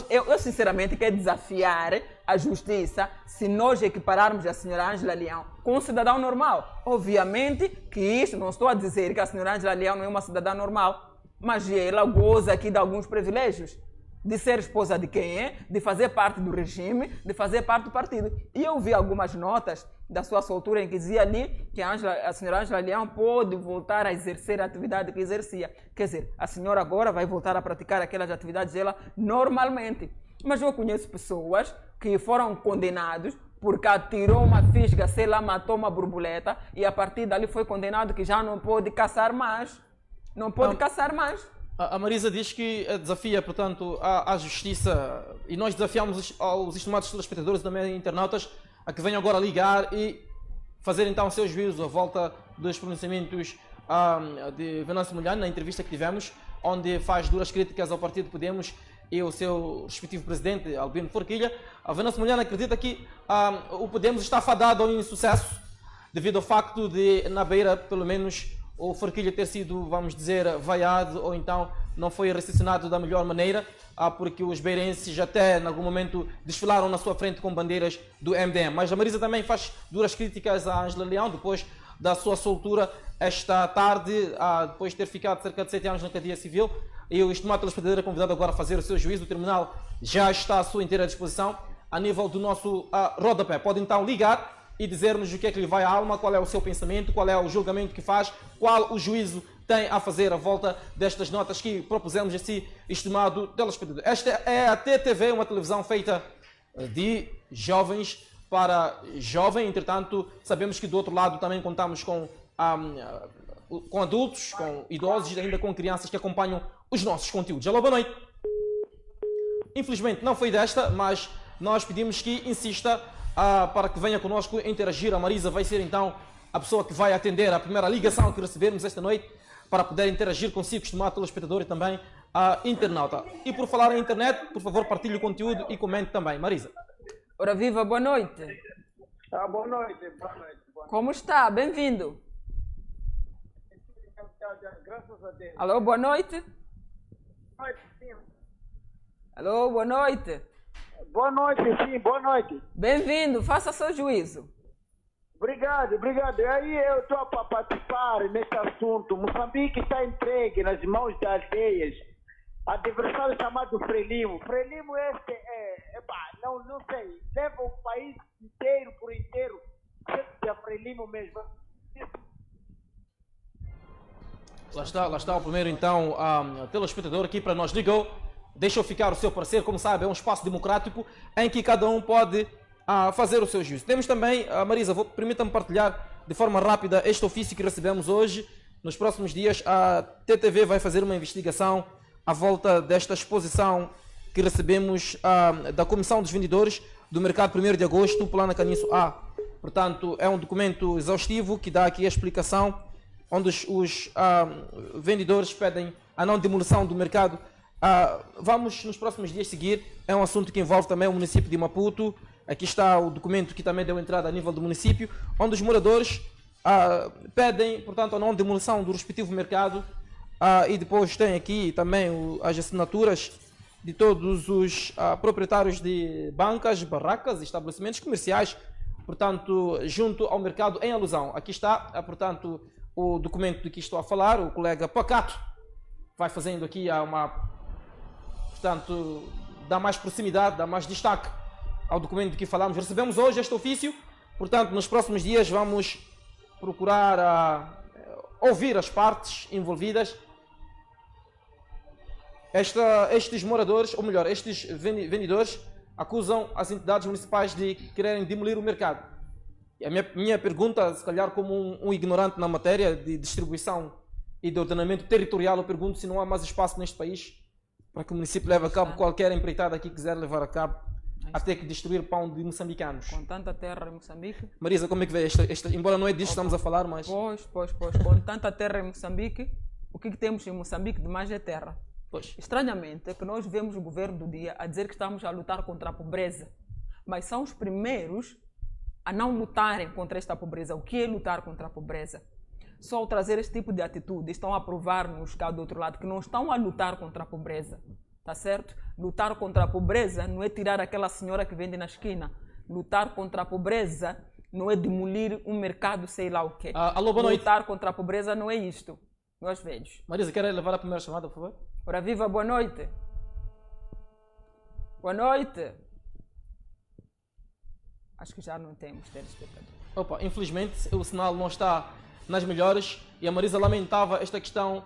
G: Eu sinceramente quero desafiar a justiça se nós equipararmos a senhora Ângela Leão com um cidadão normal. Obviamente que isso, não estou a dizer que a senhora Ângela Leão não é uma cidadã normal, mas ela goza aqui de alguns privilégios. De ser esposa de quem é, de fazer parte do regime, de fazer parte do partido. E eu vi algumas notas da sua soltura em que dizia ali que a senhora Ângela Leão pode voltar a exercer a atividade que exercia. Quer dizer, a senhora agora vai voltar a praticar aquelas atividades dela normalmente. Mas eu conheço pessoas que foram condenados porque atirou uma fisga, sei lá, matou uma borboleta e a partir dali foi condenado que já não pode caçar mais. Não pode caçar mais.
E: A Marisa diz que desafia, portanto, a justiça, e nós desafiamos os estimados telespectadores e também internautas a que venham agora ligar e fazer então o seu juízo à volta dos pronunciamentos de Venâncio Mondlane na entrevista que tivemos, onde faz duras críticas ao partido Podemos e o seu respectivo presidente, Albino Forquilha. A Venâncio Mondlane acredita que o Podemos está fadado ao insucesso devido ao facto de, na Beira, pelo menos, o Forquilha ter sido, vamos dizer, vaiado ou então não foi recepcionado da melhor maneira, porque os beirenses até em algum momento desfilaram na sua frente com bandeiras do MDM. Mas a Marisa também faz duras críticas a Ângela Leão depois da sua soltura esta tarde, depois de ter ficado cerca de 7 anos na cadeia civil. E o estimado telespectador é convidado agora a fazer o seu juízo. O tribunal já está à sua inteira disposição a nível do nosso rodapé. Pode então ligar e dizer-nos o que é que lhe vai à alma, qual é o seu pensamento, qual é o julgamento que faz, qual o juízo tem a fazer à volta destas notas que propusemos a si, estimado telespectador. Esta é a TTV, uma televisão feita de jovens para jovem. Entretanto, sabemos que do outro lado também contamos com adultos, com idosos e ainda com crianças que acompanham os nossos conteúdos. Alô, boa noite. Infelizmente não foi desta, mas nós pedimos que insista para que venha connosco interagir. A Marisa vai ser então a pessoa que vai atender a primeira ligação que recebermos esta noite para poder interagir consigo, estimado telespectador e também a internauta. E por falar em internet, por favor, partilhe o conteúdo e comente também. Marisa.
G: Ora viva, boa noite.
H: Boa noite, boa noite.
G: Como está? Bem-vindo.
H: Graças a Deus.
G: Alô, boa noite. Alô, boa noite.
H: Boa noite, sim, boa noite.
G: Bem-vindo, faça seu juízo.
H: Obrigado, obrigado. E aí eu estou para participar neste assunto. Moçambique está entregue nas mãos de aldeias. Adversário chamado Frelimo. Frelimo este não sei, leva o país inteiro por inteiro. É Frelimo mesmo.
E: Lá está o primeiro então telespectador aqui para nós ligou. Deixa eu ficar o seu parecer. Como sabe, é um espaço democrático em que cada um pode fazer o seu juízo. Temos também, Marisa, permita-me partilhar de forma rápida este ofício que recebemos hoje. Nos próximos dias a TTV vai fazer uma investigação à volta desta exposição que recebemos da Comissão dos Vendedores do Mercado 1º de Agosto, Plano Caniço A. Portanto, é um documento exaustivo que dá aqui a explicação onde os vendedores pedem a não demolição do mercado. Vamos nos próximos dias seguir. É um assunto que envolve também o município de Maputo. Aqui está o documento que também deu entrada a nível do município, onde os moradores pedem, portanto, a não demolição do respectivo mercado. E depois tem aqui também as assinaturas de todos os proprietários de bancas, barracas e estabelecimentos comerciais, portanto, junto ao mercado em alusão. Aqui está, portanto, o documento de que estou a falar. O colega Pacato vai fazendo aqui portanto, dá mais proximidade, dá mais destaque ao documento de que falamos. Recebemos hoje este ofício, portanto, nos próximos dias vamos procurar ouvir as partes envolvidas. Estes moradores, ou melhor, estes vendedores, acusam as entidades municipais de quererem demolir o mercado. E a minha pergunta, se calhar como um ignorante na matéria de distribuição e de ordenamento territorial, eu pergunto se não há mais espaço neste país para que o município leve a cabo qualquer empreitada que quiser levar a cabo, até que destruir pão de moçambicanos.
G: Com tanta terra em Moçambique.
E: Marisa, como é que vê embora não é disso que estamos a falar, mas...
G: Pois. Com tanta terra em Moçambique, o que temos em Moçambique de mais é terra.
E: Pois.
G: Estranhamente, é que nós vemos o governo do dia a dizer que estamos a lutar contra a pobreza, mas são os primeiros a não lutarem contra esta pobreza. O que é lutar contra a pobreza? Só ao trazer este tipo de atitude, estão a provar-nos cá do outro lado que não estão a lutar contra a pobreza. Tá certo? Lutar contra a pobreza não é tirar aquela senhora que vende na esquina. Lutar contra a pobreza não é demolir um mercado, sei lá o quê.
E: Alô, boa noite.
G: Lutar contra a pobreza não é isto, meus velhos.
E: Marisa, quer levar a primeira chamada, por favor?
G: Ora viva, boa noite. Boa noite. Acho que já não temos telespectador.
E: Opa, infelizmente o sinal não está nas melhores e a Marisa lamentava esta questão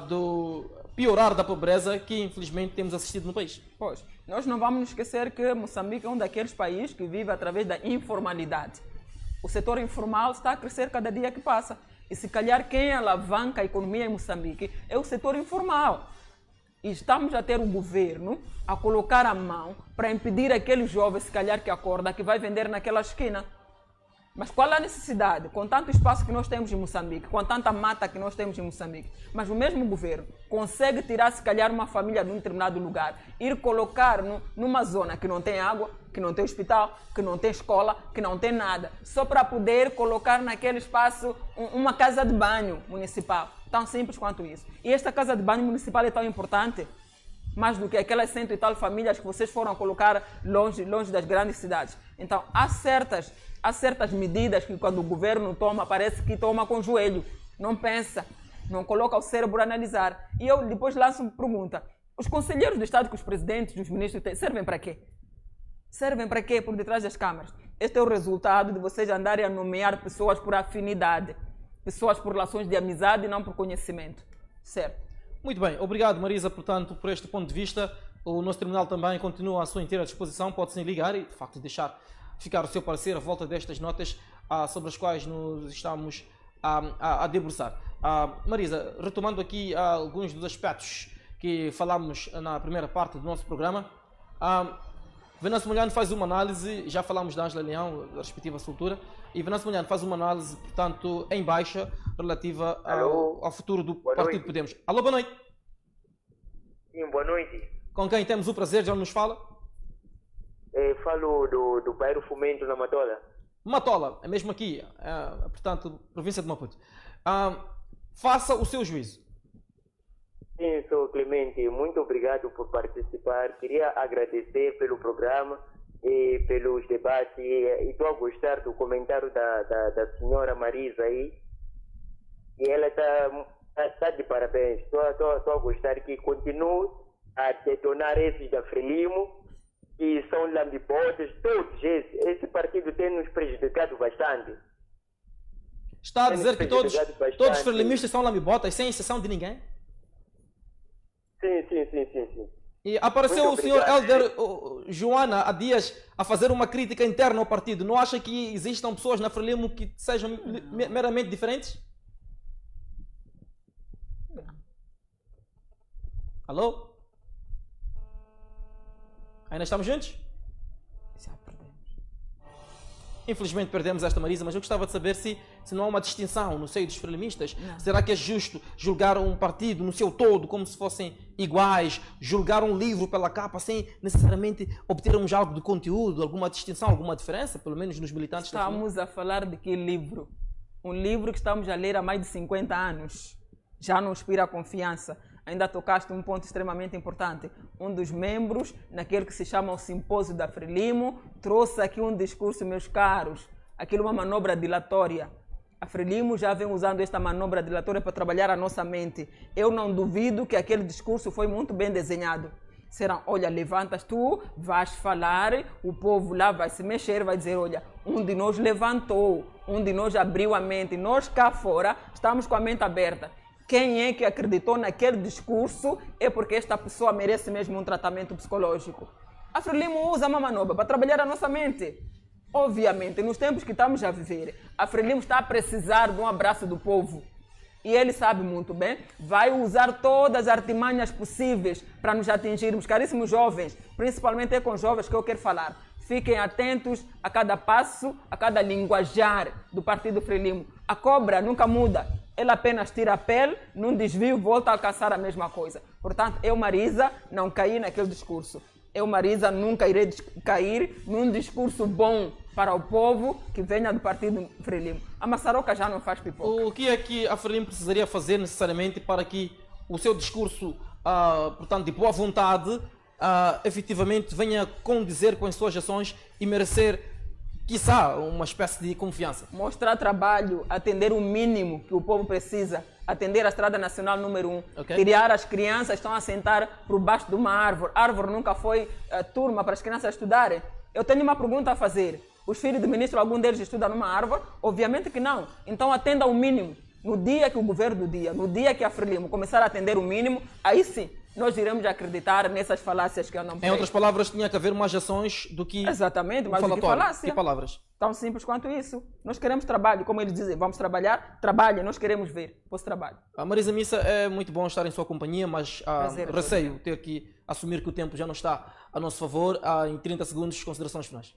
E: do piorar da pobreza que infelizmente temos assistido no país.
G: Pois, nós não vamos nos esquecer que Moçambique é um daqueles países que vive através da informalidade. O setor informal está a crescer cada dia que passa. E se calhar quem alavanca a economia em Moçambique é o setor informal. E estamos a ter o governo a colocar a mão para impedir aquele jovem, se calhar, que acorda, que vai vender naquela esquina. Mas qual a necessidade? Com tanto espaço que nós temos em Moçambique, com tanta mata que nós temos em Moçambique, mas o mesmo governo consegue tirar, se calhar, uma família de um determinado lugar, ir colocar numa zona que não tem água, que não tem hospital, que não tem escola, que não tem nada, só para poder colocar naquele espaço uma casa de banho municipal. Tão simples quanto isso. E esta casa de banho municipal é tão importante, mais do que aquelas 100 e tal famílias que vocês foram colocar longe das grandes cidades. Então, há certas medidas que quando o governo toma, parece que toma com o joelho. Não pensa, não coloca o cérebro a analisar. E eu depois lanço uma pergunta. Os conselheiros do Estado, que os presidentes, os ministros têm, servem para quê? Servem para quê por detrás das câmaras? Este é o resultado de vocês andarem a nomear pessoas por afinidade, pessoas por relações de amizade e não por conhecimento. Certo?
E: Muito bem, obrigado Marisa, portanto, por este ponto de vista. O nosso terminal também continua à sua inteira disposição, pode-se ligar e, de facto, deixar ficar o seu parecer à volta destas notas sobre as quais nos estamos a debruçar. Marisa, retomando aqui alguns dos aspectos que falámos na primeira parte do nosso programa, Venâncio Molhano faz uma análise, já falámos da Ângela Leão, da respectiva soltura, e Venâncio Molhano faz uma análise, portanto, em baixa, relativa ao futuro do Partido Podemos. Alô, boa noite.
I: Sim, boa noite.
E: Com quem temos o prazer, já nos fala?
I: Falo do bairro Fomento, na Matola.
E: Matola, é mesmo aqui, portanto, província de Maputo. Faça o seu juízo.
I: Sim, sou Clemente. Muito obrigado por participar. Queria agradecer pelo programa e pelos debates. E estou a gostar do comentário da senhora Marisa aí. E ela está de parabéns. Estou a gostar que continue a detonar esses da Frelimo, que são lambibotas, todos esse partido tem nos prejudicado bastante.
E: Está a dizer que todos os frelimistas são lambibotas, sem exceção de ninguém?
I: Sim.
E: E apareceu o senhor Helder Joana há dias a fazer uma crítica interna ao partido. Não acha que existam pessoas na Frelimo que sejam meramente diferentes? Alô? Ainda estamos juntos?
G: Já perdemos.
E: Infelizmente perdemos esta Marisa, mas eu gostava de saber se não há uma distinção no seio dos frelimistas. Será que é justo julgar um partido no seu todo como se fossem iguais, julgar um livro pela capa sem necessariamente obtermos algo de conteúdo, alguma distinção, alguma diferença, pelo menos nos militantes?
G: Estamos a falar de que livro? Um livro que estamos a ler há mais de 50 anos. Já não inspira confiança. Ainda tocaste um ponto extremamente importante. Um dos membros, naquele que se chama o Simpósio da Frelimo, trouxe aqui um discurso, meus caros, aquilo é uma manobra dilatória. A Frelimo já vem usando esta manobra dilatória para trabalhar a nossa mente. Eu não duvido que aquele discurso foi muito bem desenhado. Serão, olha, levantas tu, vais falar, o povo lá vai se mexer, vai dizer, olha, um de nós levantou, um de nós abriu a mente, nós cá fora estamos com a mente aberta. Quem é que acreditou naquele discurso é porque esta pessoa merece mesmo um tratamento psicológico. A Frelimo usa uma manobra para trabalhar a nossa mente. Obviamente, nos tempos que estamos a viver, a Frelimo está a precisar de um abraço do povo. E ele sabe muito bem, vai usar todas as artimanhas possíveis para nos atingirmos. Caríssimos jovens, principalmente é com jovens que eu quero falar. Fiquem atentos a cada passo, a cada linguajar do Partido Frelimo. A cobra nunca muda. Ela apenas tira a pele, num desvio, volta a alcançar a mesma coisa. Portanto, eu, Marisa, não caí naquele discurso. Eu, Marisa, nunca irei cair num discurso bom para o povo que venha do Partido Frelimo. A maçaroca já não faz pipoca.
E: O que é que a Frelimo precisaria fazer necessariamente para que o seu discurso, portanto, de boa vontade, efetivamente venha condizer com as suas ações e merecer, quiçá, uma espécie de confiança?
G: Mostrar trabalho, atender o mínimo que o povo precisa, atender a Estrada Nacional número 1, criar as crianças, estão a sentar por baixo de uma árvore. A árvore nunca foi turma para as crianças estudarem. Eu tenho uma pergunta a fazer. Os filhos do ministro, algum deles estuda numa árvore? Obviamente que não. Então atenda o mínimo. No dia que o governo do dia, no dia que a Frelimo começar a atender o mínimo, aí sim, nós iremos acreditar nessas falácias que eu não
E: Em outras palavras, tinha que haver mais ações do que
G: exatamente, mas do que
E: falatório.
G: falácia.
E: Que palavras?
G: Tão simples quanto isso. Nós queremos trabalho, como eles dizem, vamos trabalhar, trabalhe, nós queremos ver o vosso trabalho.
E: A Marisa Missa, é muito bom estar em sua companhia, mas
G: Prazer,
E: receio ter que assumir que o tempo já não está a nosso favor. Em 30 segundos, considerações finais.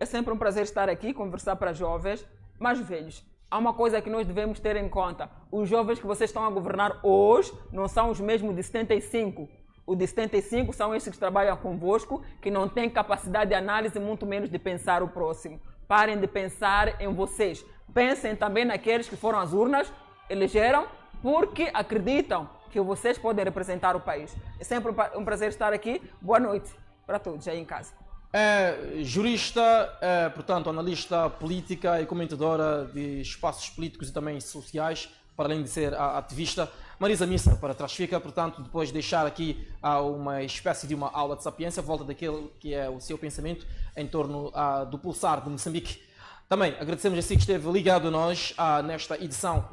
G: É sempre um prazer estar aqui, conversar para jovens mais velhos. Há uma coisa que nós devemos ter em conta. Os jovens que vocês estão a governar hoje não são os mesmos de 75. Os de 75 são esses que trabalham convosco, que não têm capacidade de análise, muito menos de pensar o próximo. Parem de pensar em vocês. Pensem também naqueles que foram às urnas, elegeram, porque acreditam que vocês podem representar o país. É sempre um prazer estar aqui. Boa noite para todos aí em casa.
E: É jurista, portanto, analista política e comentadora de espaços políticos e também sociais, para além de ser ativista. Marisa Missa, para trás fica, portanto, depois de deixar aqui uma espécie de uma aula de sapiência, volta daquele que é o seu pensamento em torno do pulsar de Moçambique. Também agradecemos a si que esteve ligado a nós nesta edição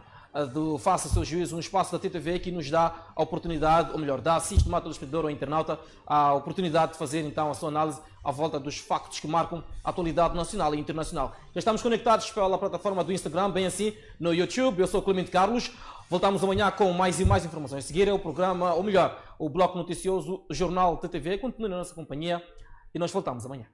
E: do Faça o Seu Juízo, um espaço da TTV que nos dá a oportunidade, ou melhor, dá a sistema ao espectador ou internauta a oportunidade de fazer então a sua análise à volta dos factos que marcam a atualidade nacional e internacional. Já estamos conectados pela plataforma do Instagram, bem assim no YouTube. Eu sou o Clemente Carlos. Voltamos amanhã com mais e mais informações. A seguir é o programa, ou melhor, o bloco noticioso Jornal TTV. Continue na nossa companhia e nós voltamos amanhã.